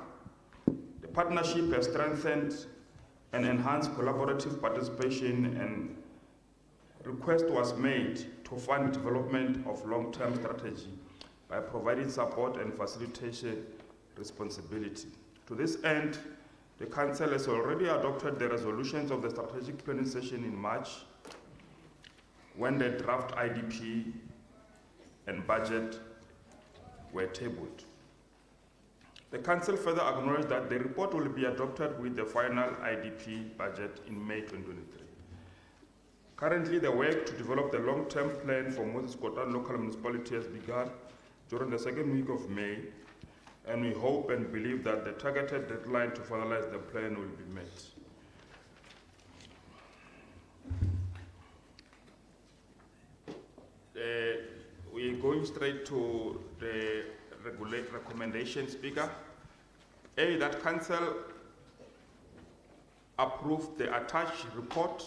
The partnership has strengthened and enhanced collaborative participation, and request was made to fund development of long-term strategy by providing support and facilitation responsibility. To this end, the Council has already adopted the resolutions of the strategic planning session in March, when the draft IDP and budget were tabled. The Council further acknowledged that the report will be adopted with the final IDP budget in May 2023. Currently, the work to develop the long-term plan for Moses Kotane Local Municipality has begun during the second week of May, and we hope and believe that the targeted deadline to finalize the plan will be met. We're going straight to the recommendation, Speaker. A, that Council approved the attached report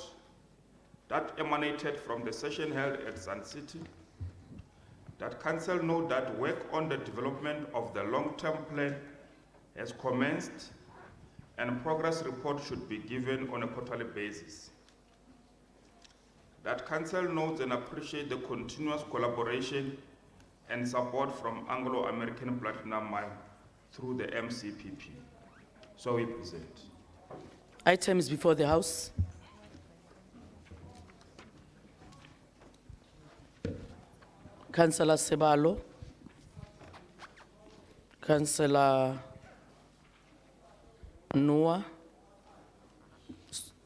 that emanated from the session held at Sun City. That Council note that work on the development of the long-term plan has commenced, and progress report should be given on a quarterly basis. That Council notes and appreciates the continuous collaboration and support from Anglo-American Platinum Mine through the MCPP. So we present.
Items before the House. Councillor Sebalo, Councillor Noah,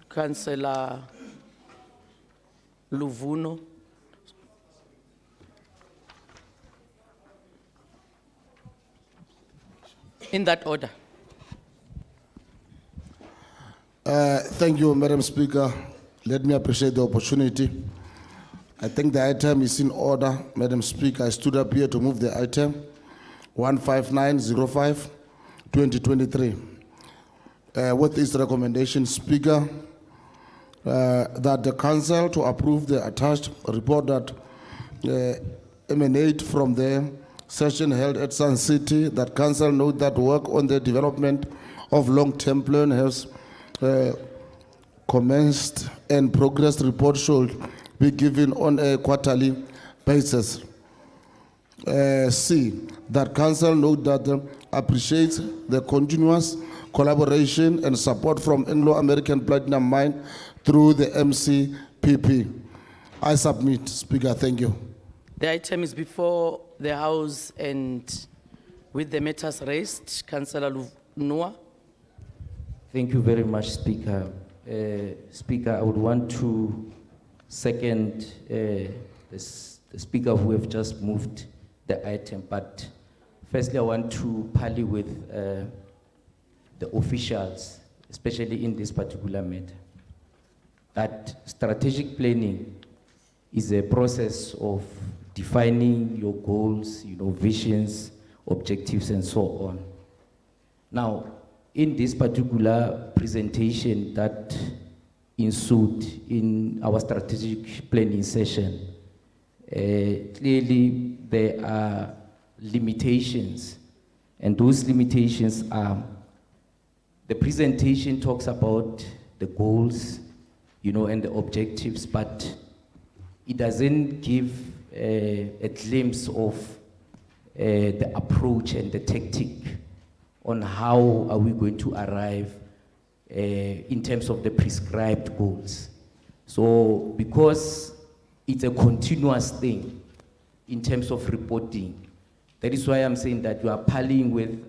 Councillor Luvuno, in that order.
Thank you, Madam Speaker. Let me appreciate the opportunity. I think the item is in order. Madam Speaker, I stood up here to move the item 159/05/2023. With this recommendation, Speaker, that the Council to approve the attached report that emanate from the session held at Sun City, that Council note that work on the development of long-term plan has commenced and progress report should be given on a quarterly basis. C, that council note that appreciates the continuous collaboration and support from Anglo-American Platinum Mine through the MCPP. I submit, Speaker, thank you.
The item is before the House and with the matters raised, Councillor Noah.
Thank you very much, Speaker. Speaker, I would want to second the Speaker who have just moved the item, but firstly I want to parley with the officials, especially in this particular matter, that strategic planning is a process of defining your goals, visions, objectives, and so on. Now, in this particular presentation that ensued in our strategic planning session, clearly there are limitations, and those limitations are, the presentation talks about the goals, and the objectives, but it doesn't give a glimpse of the approach and the tactic on how are we going to arrive in terms of the prescribed goals. So because it's a continuous thing in terms of reporting, that is why I'm saying that you are parleying with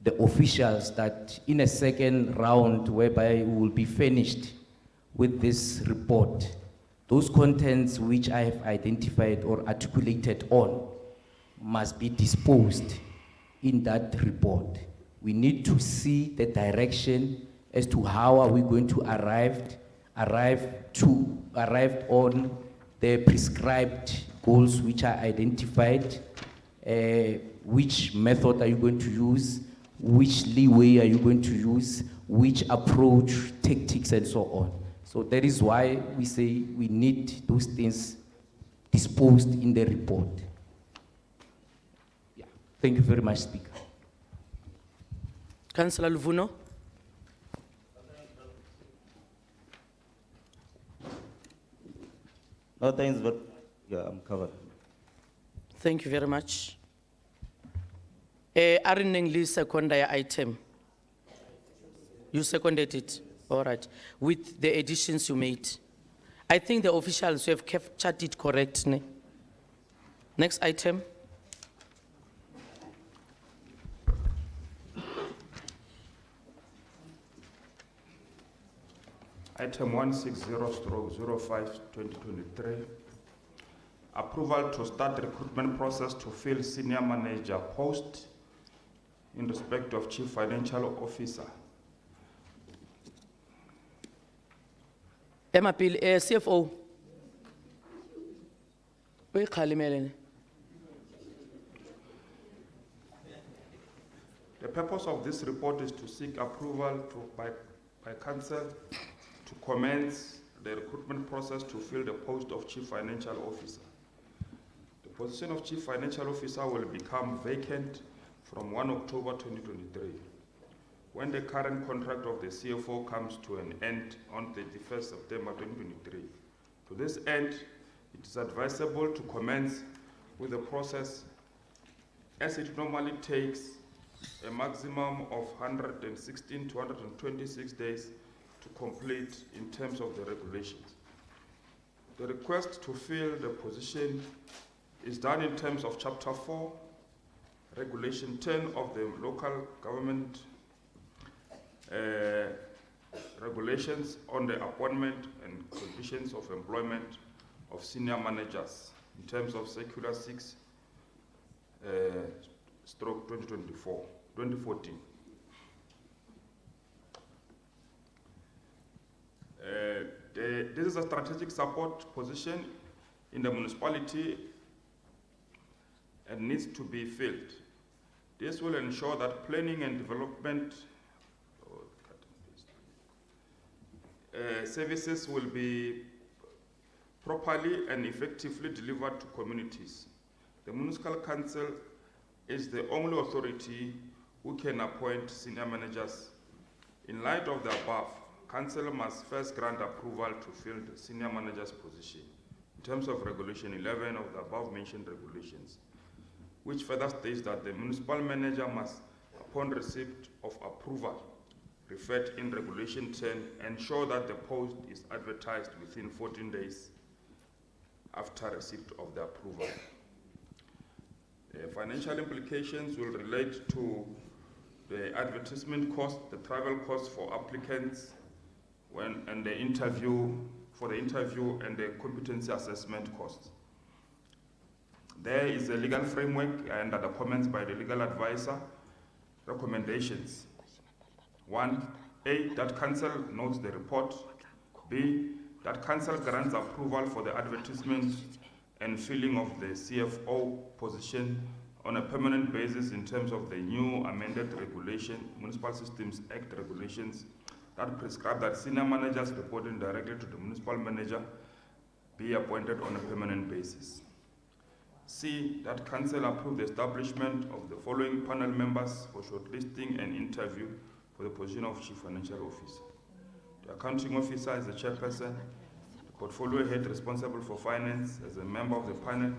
the officials that in a second round whereby we will be finished with this report, those contents which I have identified or articulated on must be disposed in that report. We need to see the direction as to how are we going to arrive on the prescribed goals which are identified, which method are you going to use, which leeway are you going to use, which approach, tactics, and so on. So that is why we say we need those things disposed in the report. Yeah. Thank you very much, Speaker.
Councillor Luvuno.
No, thanks, but yeah, I'm covered.
Thank you very much. Aaron Nengley seconded the item. You seconded it, all right, with the additions you made. I think the officials have captured it correctly. Next item.
Item 160/05/2023. Approval to start recruitment process to fill senior manager post in respect of Chief Financial Officer.
Emapil, CFO.
The purpose of this report is to seek approval by council to commence the recruitment process to fill the post of Chief Financial Officer. The position of Chief Financial Officer will become vacant from 1 October 2023, when the current contract of the CFO comes to an end on 31st September 2023. To this end, it is advisable to commence with the process, as it normally takes a maximum of 116 to 126 days to complete in terms of the regulations. The request to fill the position is done in terms of Chapter 4, Regulation 10 of the Local Government Regulations on the appointment and conditions of employment of senior managers in terms of Circular 6 stroke 2014. This is a strategic support position in the municipality and needs to be filled. This will ensure that planning and development services will be properly and effectively delivered to communities. The municipal council is the only authority who can appoint senior managers. In light of the above, Council must first grant approval to fill the senior manager's position in terms of Regulation 11 of the above mentioned regulations, which further states that the municipal manager must, upon receipt of approval referred in Regulation 10, ensure that the post is advertised within 14 days after receipt of the approval. Financial implications will relate to the advertisement cost, the travel costs for applicants, and the interview, and the competency assessment costs. There is a legal framework and the comments by the legal advisor. Recommendations. 1, A, that council notes the report. B, that council grants approval for the advertisement and filling of the CFO position on a permanent basis in terms of the new amended regulation, Municipal Systems Act regulations, that prescribe that senior managers reporting directly to the municipal manager be appointed on a permanent basis. C, that council approve the establishment of the following panel members for shortlisting and interview for the position of Chief Financial Officer. The accounting officer is the chairperson, the portfolio head responsible for finance as a member of the panel,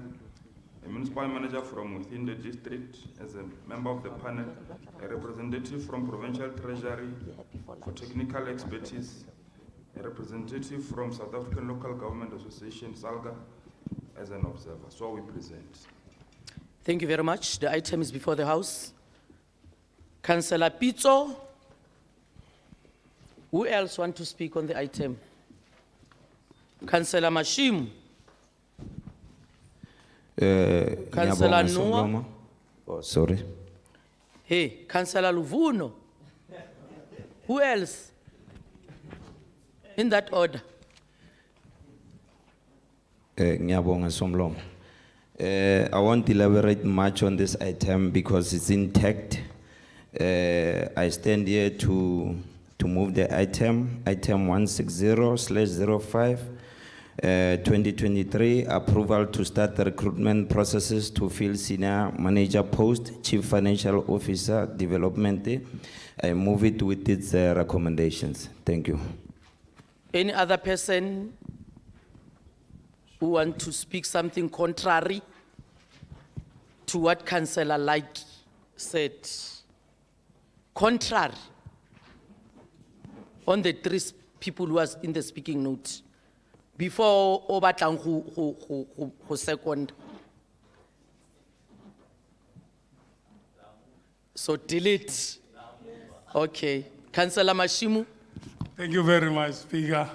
a municipal manager from within the district as a member of the panel, a representative from provincial treasury for technical expertise, a representative from South African Local Government Association, SALGA, as an observer. So we present.
Thank you very much. The item is before the House. Councillor Pitso. Who else want to speak on the item? Councillor Mashim. Councillor Noah.
Oh, sorry.
Hey, Councillor Luvuno. Who else? In that order.
Ngiyabonga Somlomo. I won't elaborate much on this item because it's intact. I stand here to move the item 160/05, 2023, approval to start the recruitment processes to fill senior manager post, chief financial officer, development. I move it with its recommendations. Thank you.
Any other person who want to speak something contrary to what Councillor Like said? Contrary on the three people who was in the speaking note. Before Obatang who second. So delete. Okay. Councillor Mashimu.
Thank you very much, Speaker.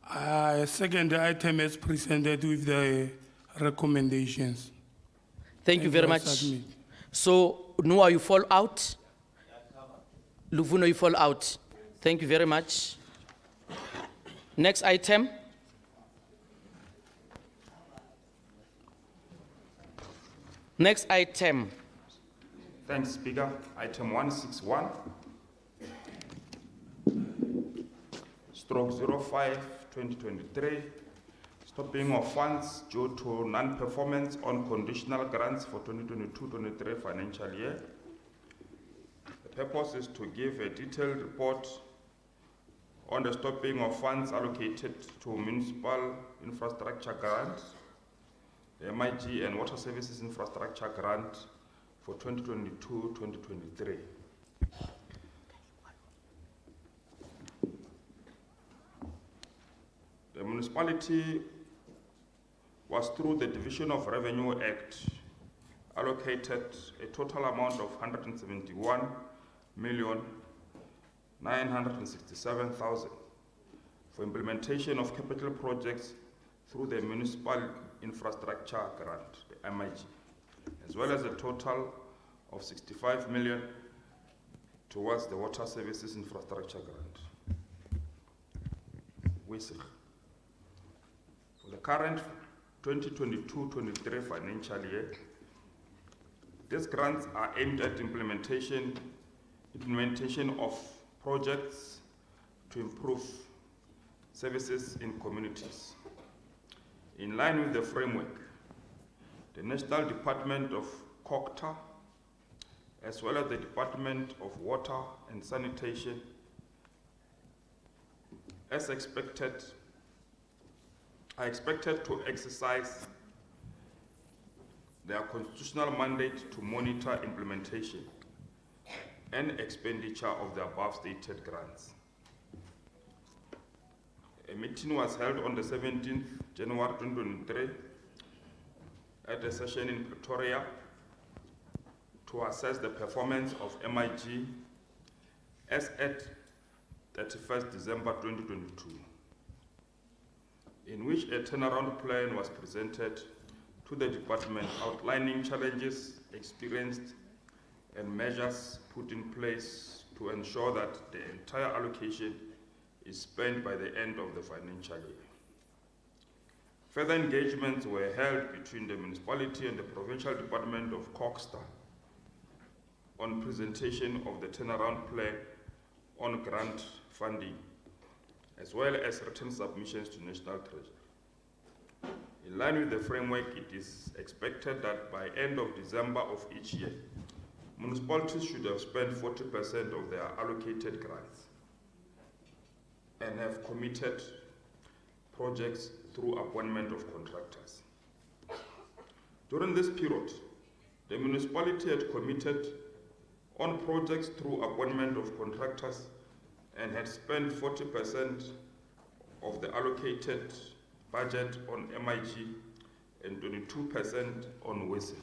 I second the item as presented with the recommendations.
Thank you very much.
Submit.
So, Noah, you fall out. Luvuno, you fall out. Thank you very much. Next item. Next item.
Thanks, Speaker. Item 161. /05/2023. Stopping of funds due to non-performance on conditional grants for 2022-23 financial year. The purpose is to give a detailed report on the stopping of funds allocated to municipal infrastructure grants, the MIG and water services infrastructure grant for 2022-2023. The municipality was, through the Division of Revenue Act, allocated a total amount of 171,967,000 for implementation of capital projects through the Municipal Infrastructure Grant, the MIG, as well as a total of 65 million towards the Water Services Infrastructure Grant. For the current 2022-23 financial year, these grants are aimed at implementation of projects to improve services in communities. In line with the framework, the National Department of COCTA as well as the Department of Water and Sanitation, as expected, are expected to exercise their constitutional mandate to monitor implementation and expenditure of the above stated grants. A meeting was held on the 17th January 2023 at a session in Pretoria to assess the performance of MIG as at 31st December 2022, in which a turnaround plan was presented to the department outlining challenges experienced and measures put in place to ensure that the entire allocation is spent by the end of the financial year. Further engagements were held between the municipality and the provincial department of Coxstar on presentation of the turnaround plan on grant funding, as well as written submissions to National Treasury. In line with the framework, it is expected that by end of December of each year, municipalities should have spent 40% of their allocated grants and have committed projects through appointment of contractors. During this period, the municipality had committed on projects through appointment of contractors and had spent 40% of the allocated budget on MIG and 22% on WESI.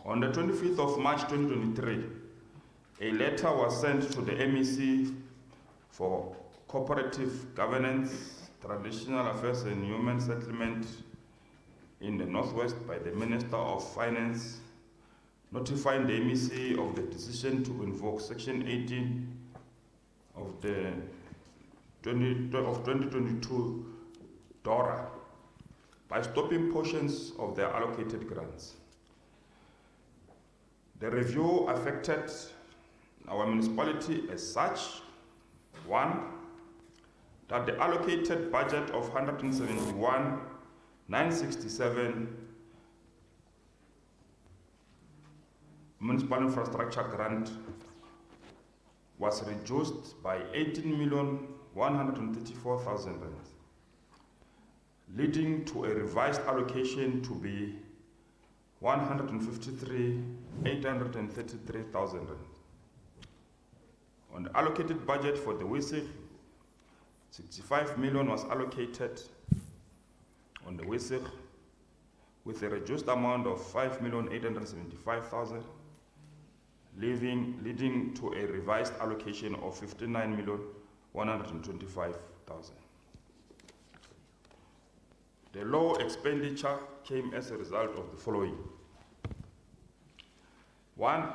On the 25th of March 2023, a letter was sent to the MEC for Cooperative Governance, Traditional Affairs and Human Settlement in the Northwest by the Minister of Finance, notifying the MEC of the decision to invoke Section 18 of the 2022 DORA by stopping portions of their allocated grants. The review affected our municipality as such: one, that the allocated budget of 171,967 municipal infrastructure grant was reduced by 18,134,000 rand, leading to a revised allocation to be 153,833,000 rand. On the allocated budget for the WESI, 65 million was allocated on the WESI, with a reduced amount of 5,875,000, leading to a revised allocation of 59,125,000. The low expenditure came as a result of the following. One,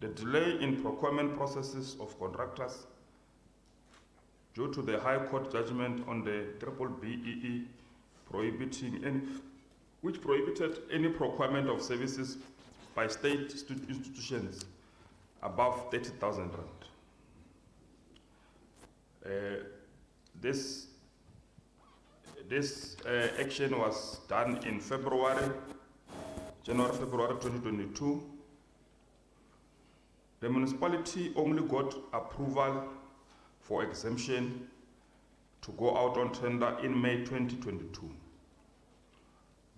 the delay in procurement processes of contractors due to the High Court judgment on the BBEE which prohibited any procurement of services by state institutions above 30,000 rand. This action was done in January-February 2022. The municipality only got approval for exemption to go out on tender in May 2022.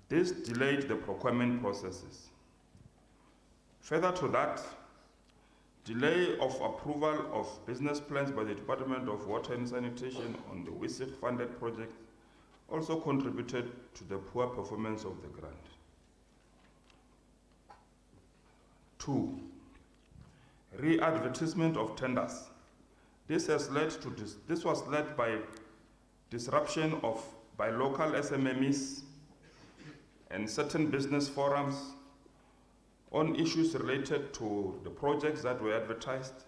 This delayed the procurement processes. Further to that, delay of approval of business plans by the Department of Water and Sanitation on the WESI funded project also contributed to the poor performance of the grant. Two, re-advertisement of tenders. This was led by disruption by local SMMEs and certain business forums on issues related to the projects that were advertised.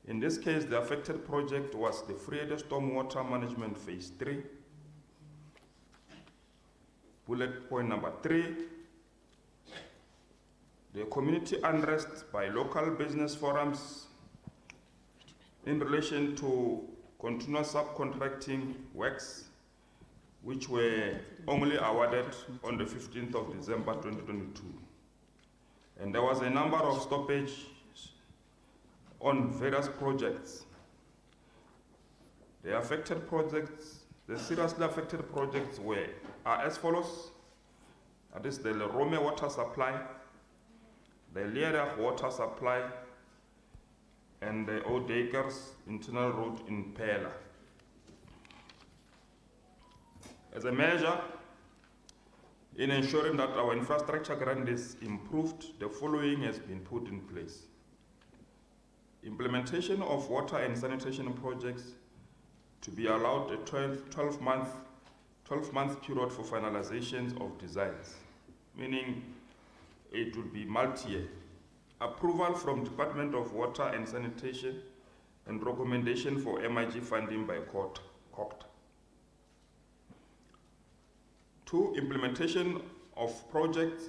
In this case, the affected project was the Vrede Stormwater Management Phase 3. Bullet point number 3, the community unrest by local business forums in relation to continuous subcontracting works, which were only awarded on the 15th of December 2022. And there was a number of stoppage on various projects. The affected projects, the seriously affected projects are as follows. That is the Rome water supply, the Lierach water supply, and the Old Acres internal road in Pela. As a measure, in ensuring that our infrastructure grant is improved, the following has been put in place. Implementation of water and sanitation projects to be allowed a 12-month period for finalizations of designs, meaning it will be multi-year. Approval from Department of Water and Sanitation and recommendation for MIG funding by COCTA. 2, implementation of projects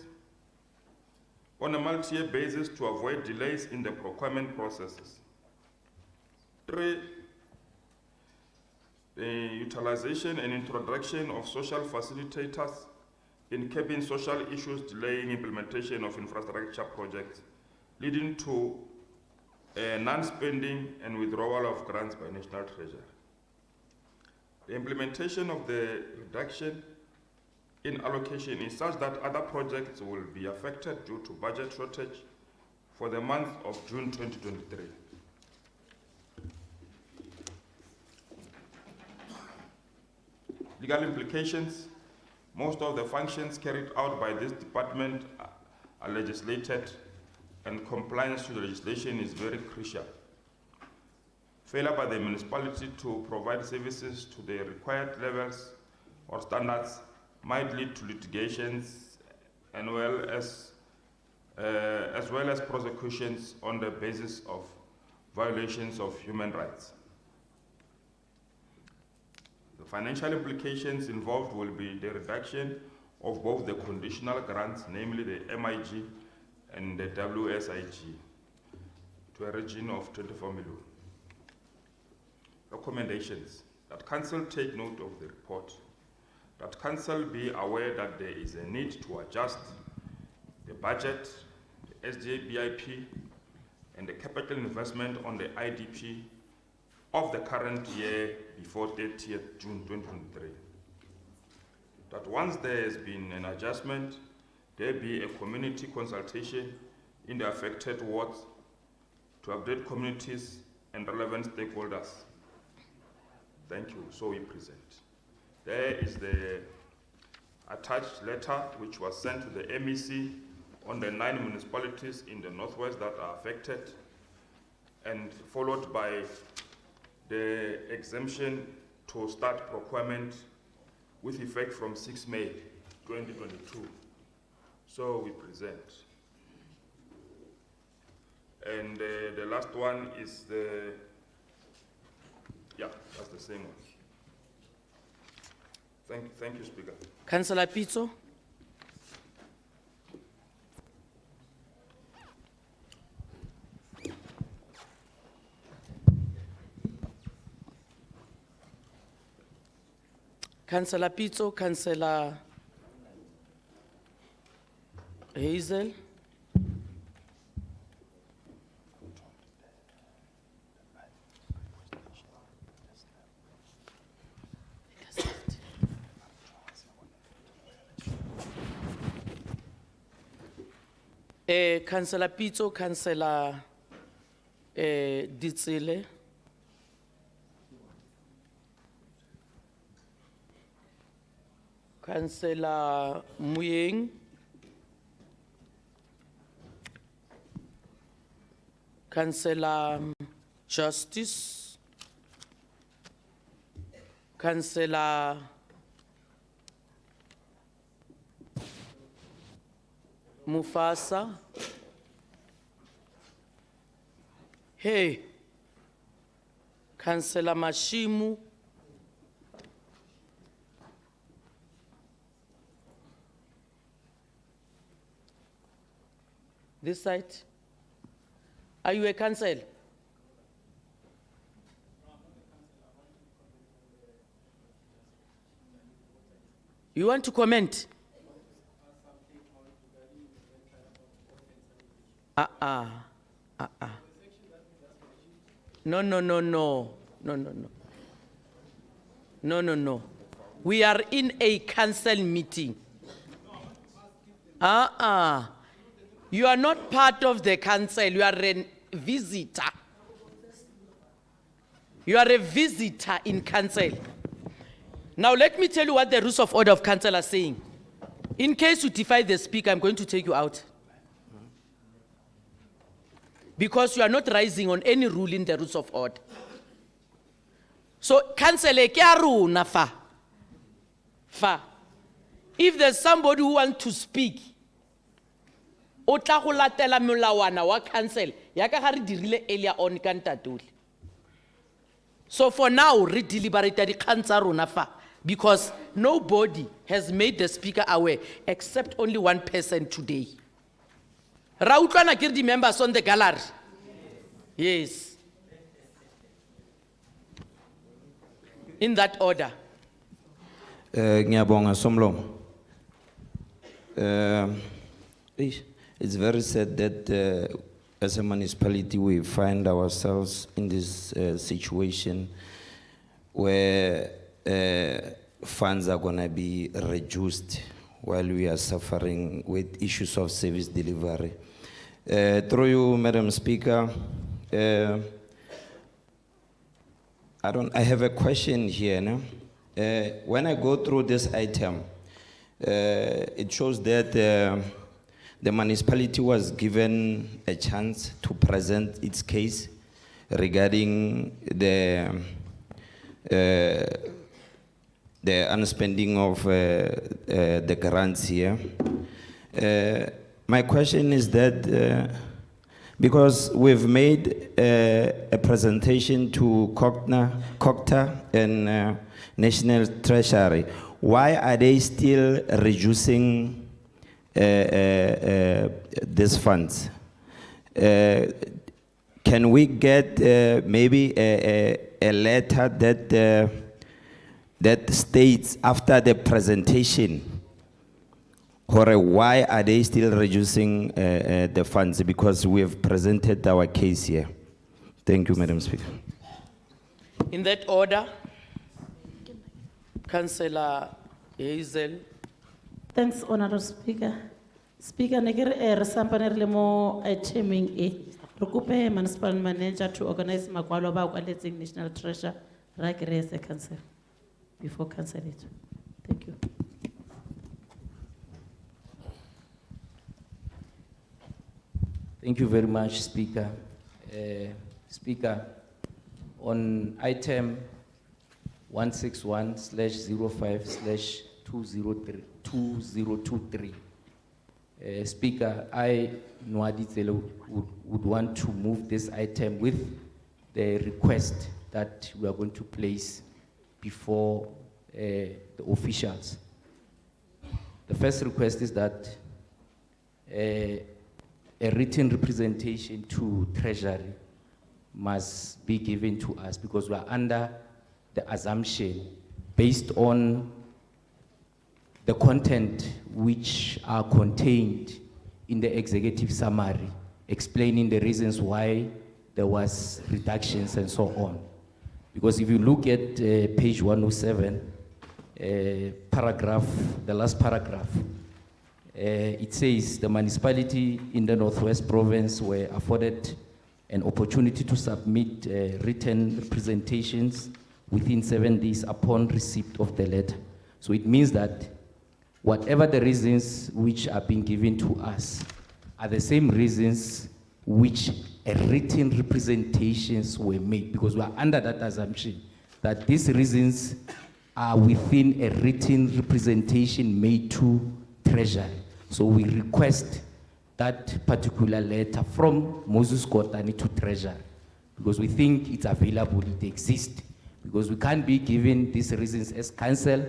on a multi-year basis to avoid delays in the procurement processes. 3, the utilization and introduction of social facilitators in curbing social issues delaying implementation of infrastructure projects, leading to non-spending and withdrawal of grants by National Treasury. The implementation of the reduction in allocation is such that other projects will be affected due to budget shortage for the month of June 2023. Legal implications. Most of the functions carried out by this department are legislated, and compliance to the legislation is very crucial. Failure by the municipality to provide services to the required levels or standards might lead to litigations as well as prosecutions on the basis of violations of human rights. The financial implications involved will be the reduction of both the conditional grants, namely the MIG and the WSIG, to a region of 24 million. Recommendations: that council take note of the report, that council be aware that there is a need to adjust the budget, the SDA BIP, and the capital investment on the IDP of the current year before 30th June 2023. That once there has been an adjustment, there be a community consultation in the affected wards to update communities and relevant stakeholders. Thank you. So we present. There is the attached letter which was sent to the MEC on the 9 municipalities in the northwest that are affected, and followed by the exemption to start procurement with effect from 6 May 2022. So we present. And the last one is that's the same one. Thank you, Speaker.
Councillor Pitso. Councillor Pitso, Councillor Hazel. Councillor Pitso, Councillor Ditsile. Councillor Muyeng. Councillor Justice. Councillor Mufasa. Hey. Councillor Mashimu. This side. Are you a council? You want to comment? No. We are in a council meeting. You are not part of the council, you are a visitor. You are a visitor in council. Now let me tell you what the rules of order of council are saying. In case you defy the speaker, I'm going to take you out. Because you are not rising on any rule in the rules of order. So, council, if there's somebody who wants to speak, o tla go latela molawana wa council, ya ka ga re dirile earlier on ka ntatole. So for now, re deliberate dikgang tsa rona fa, because nobody has made the speaker aware except only one person today. Ra utlwana ke di members on the gallery. Yes. In that order.
Ngiyabonga Somlomo. It's very sad that as a municipality we find ourselves in this situation where funds are going to be reduced while we are suffering with issues of service delivery. Through you, Madam Speaker, I have a question here. No? When I go through this item, it shows that the municipality was given a chance to present its case regarding the unspending of the grants here. My question is that because we've made a presentation to COCTA and National Treasury, why are they still reducing these funds? Can we get maybe a letter that states after the presentation, or why are they still reducing the funds? Because we have presented our case here. Thank you, Madam Speaker.
In that order, Councillor Hazel.
Thanks, Honorable Speaker. Speaker, negere resampane re mo iteming e. Re kope municipal manager to organize makwalo ba kwaletseng National Treasury ra ke re se council before council it. Thank you.
Thank you very much, Speaker. Speaker, on item 161/05/2023, Speaker, I, Nwadi Tselo, would want to move this item with the request that we are going to place before the officials. The first request is that a written representation to Treasury must be given to us, because we are under the assumption, based on the content which are contained in the executive summary, explaining the reasons why there was reductions and so on. Because if you look at page 107, paragraph, the last paragraph, it says the municipality in the Northwest Province were afforded an opportunity to submit written representations within 7 days upon receipt of the letter. So it means that whatever the reasons which are being given to us are the same reasons which a written representations were made, because we are under that assumption that these reasons are within a written representation made to Treasury. So we request that particular letter from Moses Kotane to Treasury, because we think it's available, it exists, because we can't be given these reasons as council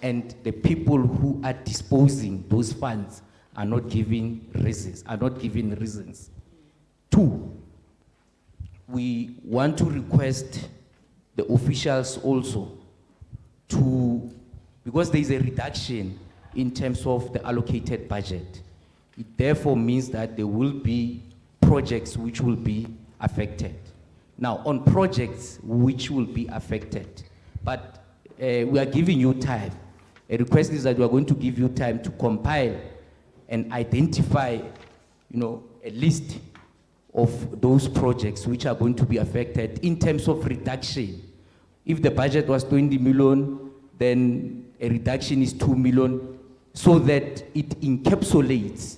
and the people who are disposing those funds are not giving reasons, Two, we want to request the officials also to, because there is a reduction in terms of the allocated budget, it therefore means that there will be projects which will be affected. Now, on projects which will be affected, but we are giving you time. A request is that we are going to give you time to compile and identify, a list of those projects which are going to be affected in terms of reduction. If the budget was 20 million, then a reduction is 2 million, so that it encapsulates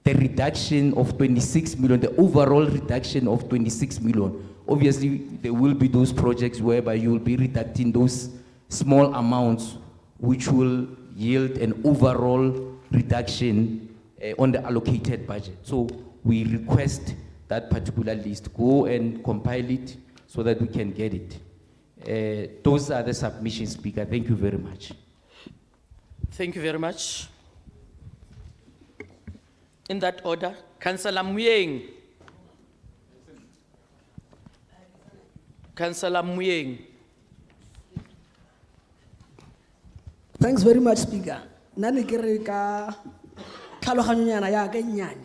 the reduction of 26 million, the overall reduction of 26 million. Obviously, there will be those projects whereby you will be reducting those small amounts, which will yield an overall reduction on the allocated budget. So we request that particular list, go and compile it so that we can get it. Those are the submissions, Speaker. Thank you very much.
Thank you very much. In that order, Councillor Muyeng. Councillor Muyeng.
Thanks very much, Speaker. Nani kere ka tlhaloganyo nyana ya ka nnyane.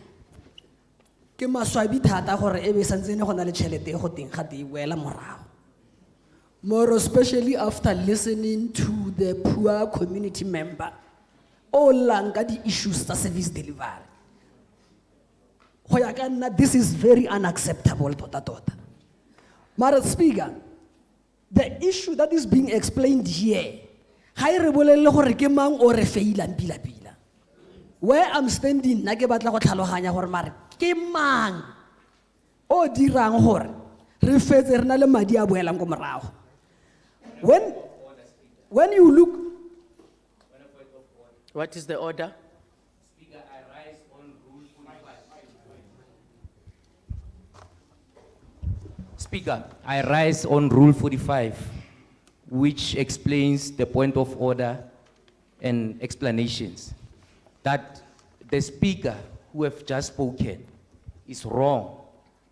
Ke maswabi thata gore e be santse ne go na le tšhelete go teng ga di boela morago. More especially after listening to the poor community member o llang ka di issues tsa service delivery. Go ya ka nna, this is very unacceptable tota. Mara Speaker, the issue that is being explained here, ga e re bolelle gore ke mang o re feilang pila. Where I'm standing, na ke batla go tlhaloganya gore mare ke mang o dirang gore re fetse re na le madi a boelang ko morago. When you look,
What is the order?
Speaker, I rise on Rule 45, which explains the point of order and explanations. That the Speaker who have just spoken is wrong,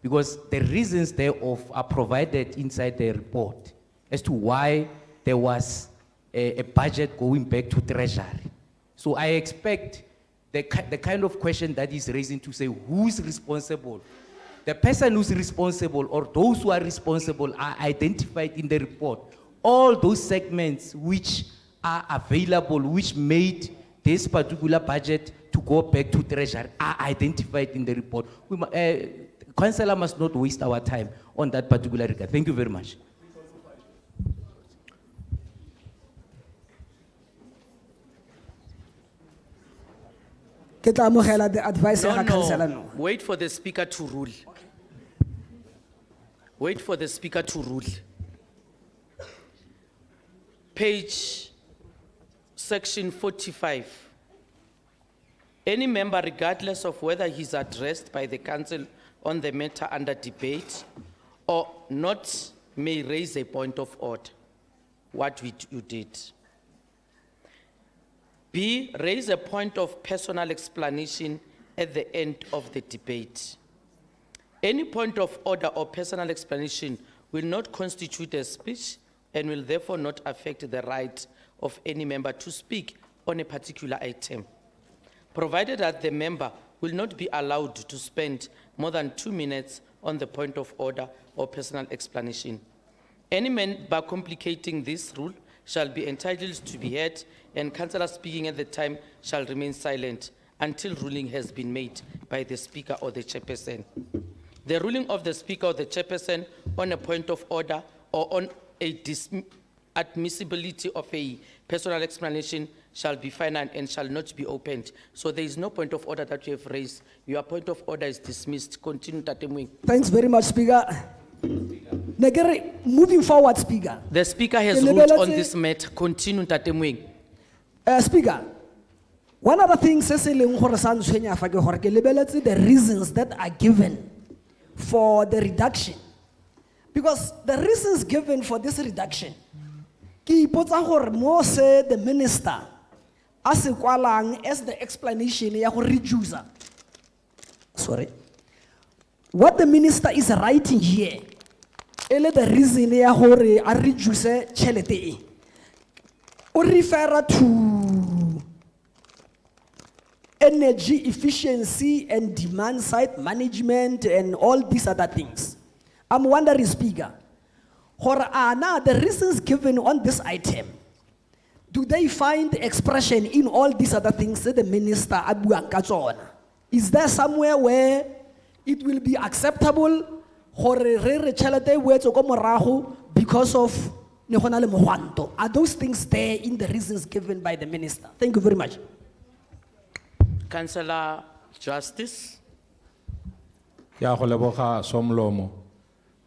because the reasons thereof are provided inside the report as to why there was a budget going back to Treasury. So I expect the kind of question that is raising to say who's responsible. The person who's responsible or those who are responsible are identified in the report. All those segments which are available, which made this particular budget to go back to Treasury, are identified in the report. Councillor must not waste our time on that particular regard. Thank you very much.
ke tla amogela the advice ya ga councillor no.
Wait for the Speaker to rule. Wait for the Speaker to rule. Page, section 45. Any member, regardless of whether he's addressed by the council on the matter under debate or not, may raise a point of order. What you did. B, raise a point of personal explanation at the end of the debate. Any point of order or personal explanation will not constitute a speech and will therefore not affect the right of any member to speak on a particular item, provided that the member will not be allowed to spend more than 2 minutes on the point of order or personal explanation. Any member complicating this rule shall be entitled to be heard, and councillor speaking at the time shall remain silent until ruling has been made by the Speaker or the Chairperson. The ruling of the Speaker or the Chairperson on a point of order or on a admissibility of a personal explanation shall be final and shall not be opened. So there is no point of order that you have raised. Your point of order is dismissed. Continue, Tatemwing.
Thanks very much, Speaker. Negere, moving forward, Speaker.
The Speaker has ruled on this matter. Continue, Tatemwing.
Speaker, one other thing, the reasons that are given for the reduction. Because the reasons given for this reduction, the minister, as the explanation, reduce. Sorry. What the minister is writing here, the reason to reduce chelete, or refer to energy efficiency and demand side management and all these other things. I'm wondering, Speaker, now the reasons given on this item, do they find expression in all these other things that the minister abuang ka tsona? Is there somewhere where it will be acceptable because of are those things there in the reasons given by the minister? Thank you very much.
Councillor Justice.
Ya go leboga somlomo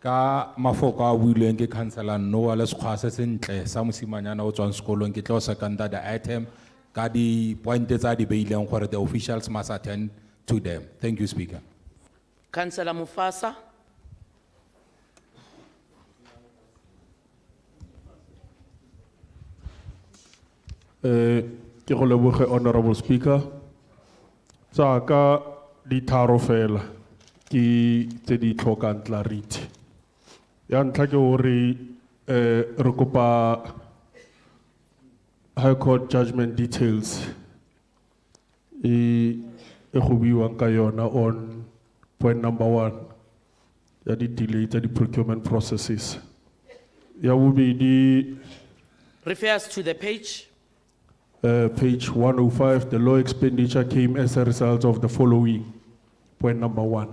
ka mafoko a builweng ke councillor Noah le sekgwa se sentle sa mosimanyana o tswang sekolong ke tlo second the item ka di point tsa di beileng gore the officials must attend to them. Thank you, Speaker.
Councillor Mufasa.
Ke go leboge Honorable Speaker. Tsaka di tharo fela ki tse di tlhokang clarity. Ya ntlha ke hore re kopa High Court judgment details e go buiwang ka yona on point number 1 ya di delay tsa di procurement processes. Ya bobedi
Refers to the page.
Page 105, the law expenditure came as a result of the following. Point number 1.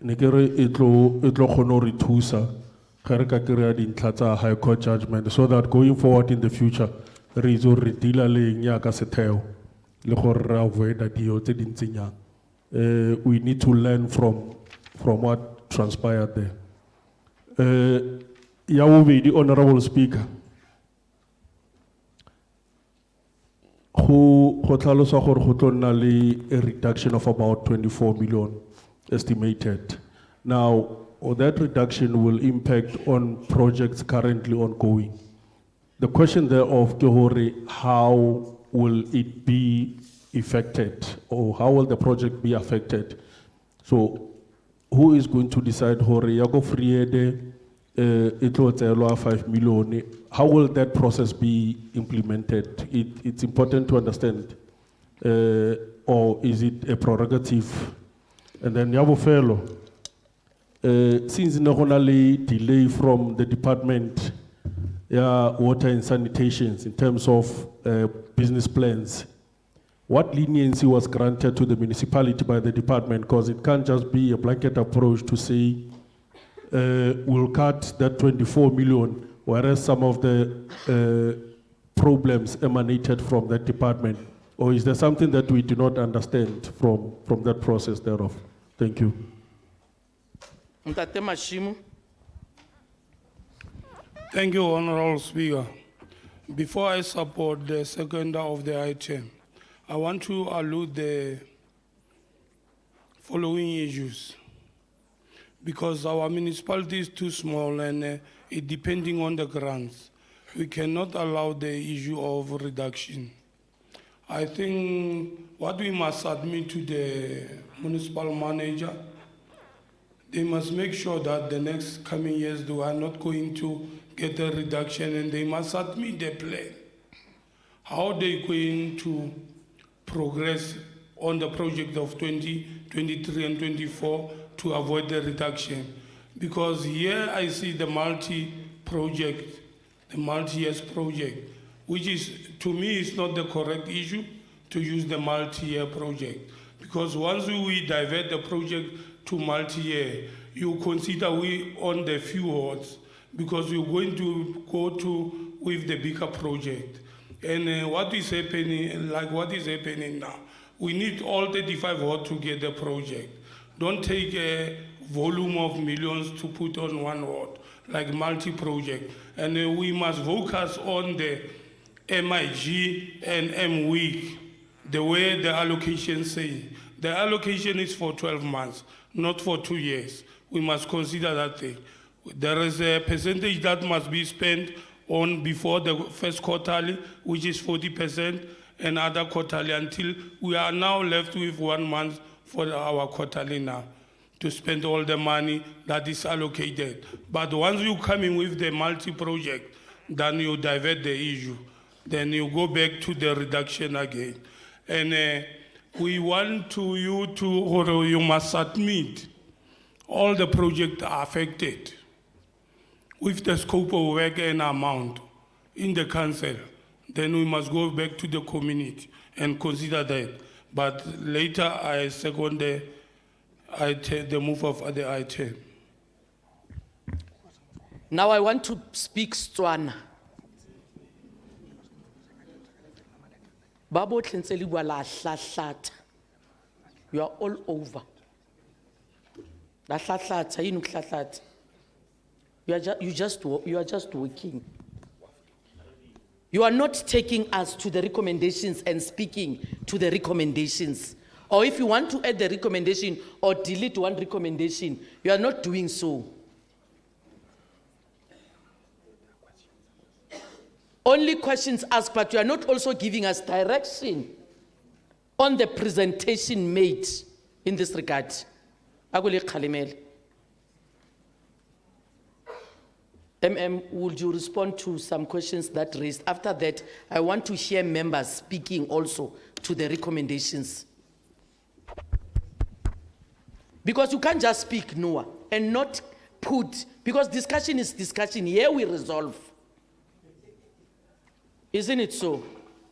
Nekere itlo khono re thusa gere ka kry dintlha tsa High Court judgment so that going forward in the future re izo re deala leng ya ka setheo le gore re avoid dio tse dintsenyang. We need to learn from what transpired there. Ya bobedi, Honorable Speaker, go tlhalosa gore go tlo nna le a reduction of about 24 million estimated. Now, that reduction will impact on projects currently ongoing. The question thereof, how will it be affected, or how will the project be affected? So, who is going to decide it will 5 million. How will that process be implemented? It's important to understand. Or is it a prerogative? And then Yabo Fellow, since normally delay from the department, water and sanitations in terms of business plans, what leniency was granted to the municipality by the department? Because it can't just be a blanket approach to say, we'll cut that 24 million, whereas some of the problems emanated from that department. Or is there something that we do not understand from that process thereof? Thank you.
Ntate Mashimu.
Thank you, Honorable Speaker. Before I support the second of the item, I want to allude the following issues. Because our municipality is too small and it depending on the grants, we cannot allow the issue of reduction. I think what we must submit to the municipal manager, they must make sure that the next coming years they are not going to get a reduction, and they must submit the plan. How they going to progress on the project of 2023 and 24 to avoid the reduction. Because here I see the multi-project, the multi-years project, which is, to me, is not the correct issue to use the multi-year project. Because once we divert the project to multi-year, you consider we on the few wards, because we're going to go to with the bigger project. And what is happening, like what is happening now, we need all 35 wards to get the project. Don't take a volume of millions to put on one ward, like multi-project. And we must focus on the MIG and MWEEK, the way the allocation say. The allocation is for 12 months, not for 2 years. We must consider that thing. There is a percentage that must be spent on before the first quarterly, which is 40%, and other quarterly, until we are now left with 1 month for our quarterly now to spend all the money that is allocated. But once you come in with the multi-project, then you divert the issue. Then you go back to the reduction again. And we want or you must submit all the projects affected with the scope of work and amount in the council. Then we must go back to the community and consider that. But later I second the move of the item.
Now I want to speak Setswana. Babo tlenseli bua la hlahlata. You are all over. La hlahlata, yini ukuhlahlata? You are just working. You are not taking us to the recommendations and speaking to the recommendations. Or if you want to add the recommendation or delete one recommendation, you are not doing so. Only questions asked, but you are not also giving us direction on the presentation made in this regard. Agule Khalimel. Would you respond to some questions that raised? After that, I want to hear members speaking also to the recommendations. Because you can't just speak, Noah, and not put, because discussion is discussion. Here we resolve. Isn't it so?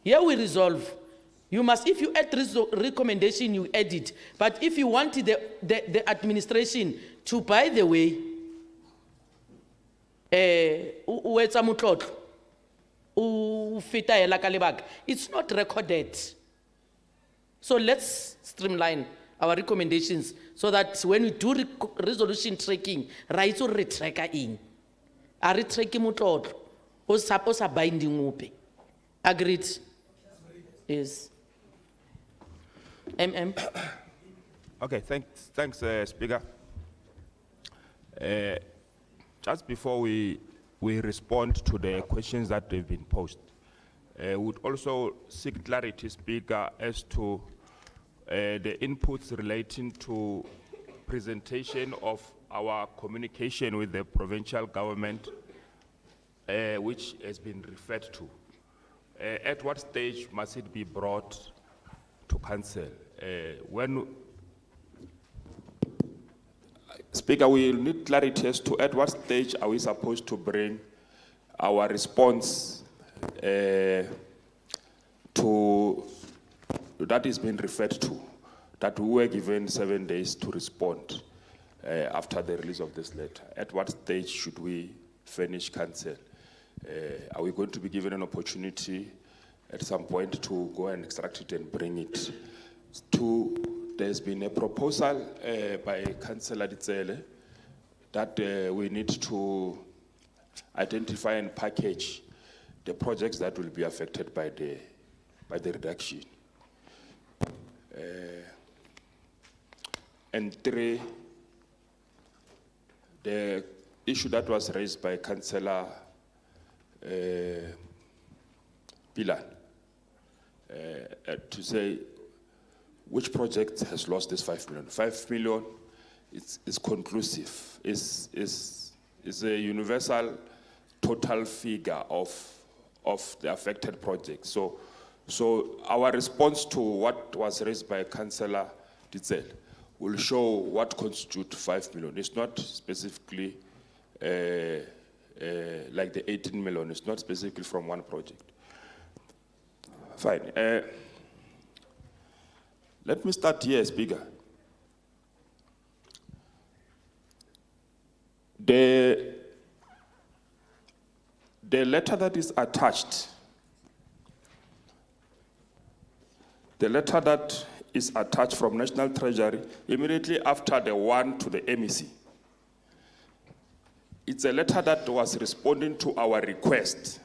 Here we resolve. You must, if you add recommendation, you add it. But if you want the administration to, by the way, it's not recorded. So let's streamline our recommendations so that when we do resolution tracking, right or retracker in. A retracking mutlotlo. Osa binding upe. Agreed? Yes.
Okay, thanks, Speaker. Just before we respond to the questions that have been posed, would also seek clarity, Speaker, as to the inputs relating to presentation of our communication with the provincial government, which has been referred to. At what stage must it be brought to council? Speaker, we need clarity as to at what stage are we supposed to bring our response to that is being referred to, that we were given 7 days to respond after the release of this letter. At what stage should we finish council? Are we going to be given an opportunity at some point to go and extract it and bring it to? There's been a proposal by Councillor Ditsele that we need to identify and package the projects that will be affected by the reduction. And three, the issue that was raised by Councillor Pilan to say which project has lost this 5 million. 5 million is conclusive, is a universal total figure of the affected project. So our response to what was raised by Councillor Ditzel will show what constitutes 5 million. It's not specifically like the 18 million. It's not specifically from one project. Fine. Let me start here, Speaker. The letter that is attached, from National Treasury immediately after the one to the MEC. It's a letter that was responding to our request.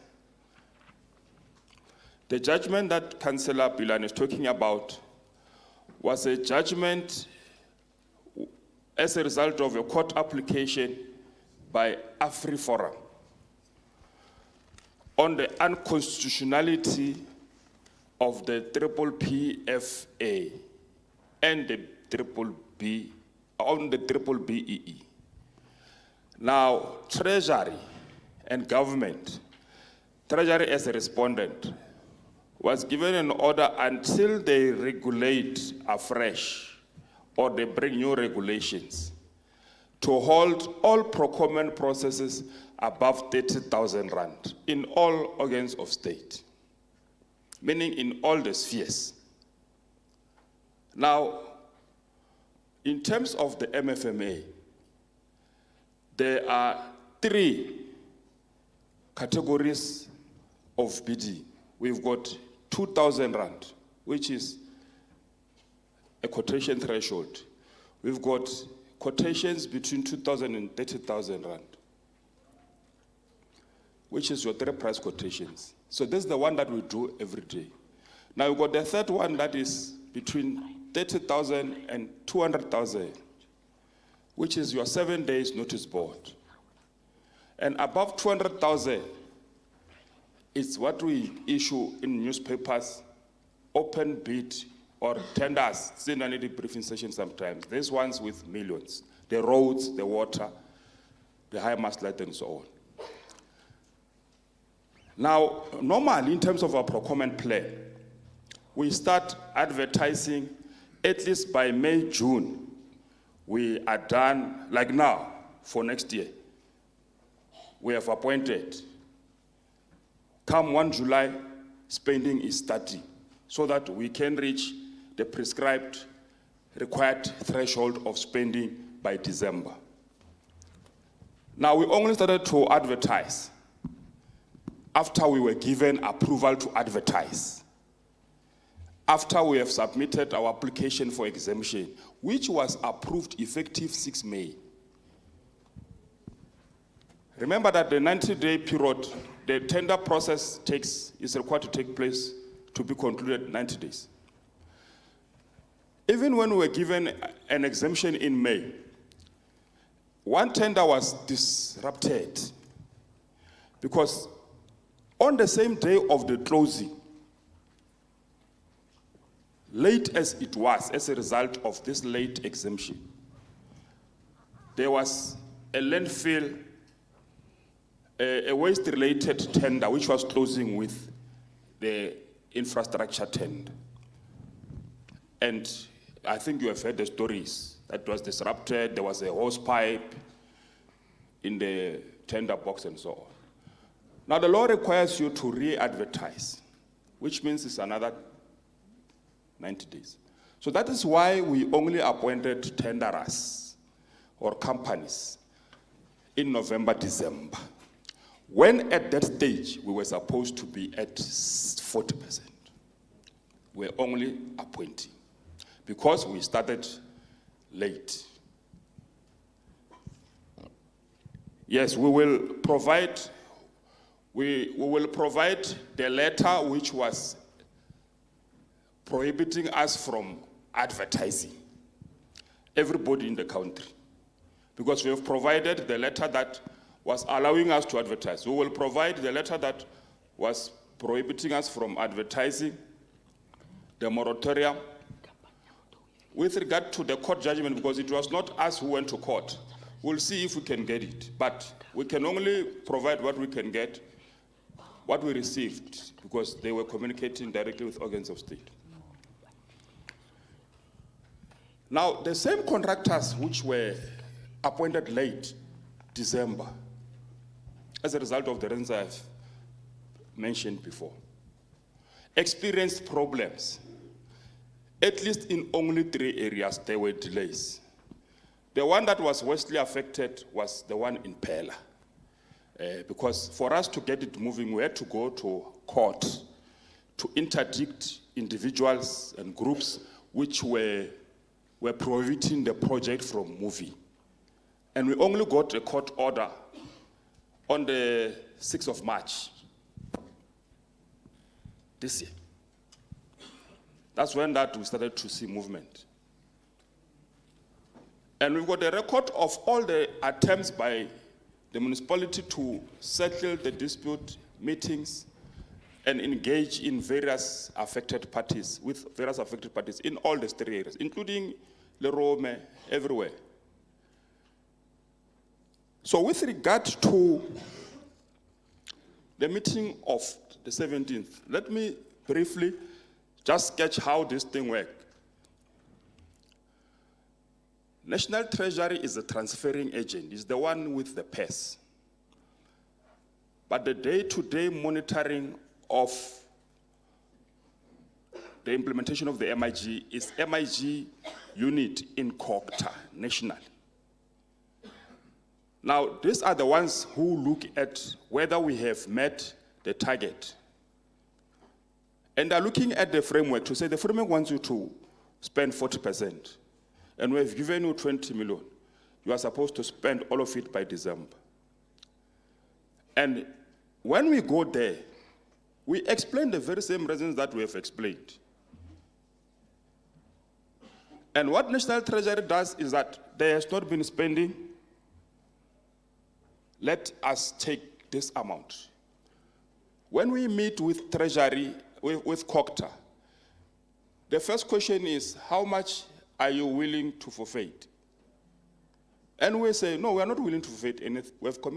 The judgment that Councillor Pilan is talking about was a judgment as a result of a court application by AfriForum on the unconstitutionality of the PPPFA and the BBEE. Now, Treasury and government, Treasury as a respondent, was given an order until they regulate afresh or they bring new regulations to hold all procurement processes above 30,000 rand in all organs of state, meaning in all the spheres. Now, in terms of the MFMA, there are 3 categories of bidding. We've got 2,000 rand, which is a quotation threshold. We've got quotations between 2,000 and 30,000 rand, which is your 3 price quotations. So this is the one that we do every day. Now we've got the third one that is between 30,000 and 200,000, which is your 7 days notice board. And above 200,000, it's what we issue in newspapers, open bid or tenders, still I need a briefing session sometimes. These ones with millions, the roads, the water, the high mast light and so on. Now, normally in terms of our procurement plan, we start advertising at least by May, June. We are done, like now, for next year. We have appointed. Come 1 July, spending is starting so that we can reach the prescribed required threshold of spending by December. Now, we only started to advertise after we were given approval to advertise, after we have submitted our application for exemption, which was approved effective 6 May. Remember that the 90-day period, the tender process is required to take place to be concluded in 90 days. Even when we were given an exemption in May, one tender was disrupted because on the same day of the closing, late as it was as a result of this late exemption, there was a landfill, a waste-related tender which was closing with the infrastructure tender. And I think you have heard the stories. That was disrupted, there was a hose pipe in the tender box and so on. Now the law requires you to re-advertise, which means it's another 90 days. So that is why we only appointed tenderers or companies in November, December. When at that stage, we were supposed to be at 40%. We're only appointing because we started late. Yes, we will provide the letter which was prohibiting us from advertising, everybody in the country, because we have provided the letter that was allowing us to advertise. We will provide the letter that was prohibiting us from advertising, the moratorium. With regard to the court judgment, because it was not us who went to court, we'll see if we can get it. But we can only provide what we can get, what we received, because they were communicating directly with organs of state. Now, the same contractors which were appointed late December, as a result of the reasons I've mentioned before, experienced problems. At least in only 3 areas, there were delays. The one that was worstly affected was the one in Pella. Because for us to get it moving, we had to go to court to interdict individuals and groups which were prohibiting the project from moving. And we only got a court order on the 6th of March this year. That's when we started to see movement. And we've got a record of all the attempts by the municipality to settle the dispute, meetings, and engage in various affected parties, with various affected parties in all the 3 areas, including Lerome, everywhere. So with regard to the meeting of the 17th, let me briefly just sketch how this thing works. National Treasury is the transferring agent, is the one with the purse. But the day-to-day monitoring of the implementation of the MIG is MIG unit in COCTA, national. Now, these are the ones who look at whether we have met the target. And they're looking at the framework to say the framework wants you to spend 40%. And we've given you 20 million. You are supposed to spend all of it by December. And when we go there, we explain the very same reasons that we have explained. And what National Treasury does is that there has not been spending. Let us take this amount. When we meet with Treasury, with COCTA, the first question is, how much are you willing to forfeit? And we say, no, we are not willing to forfeit anything. We have committed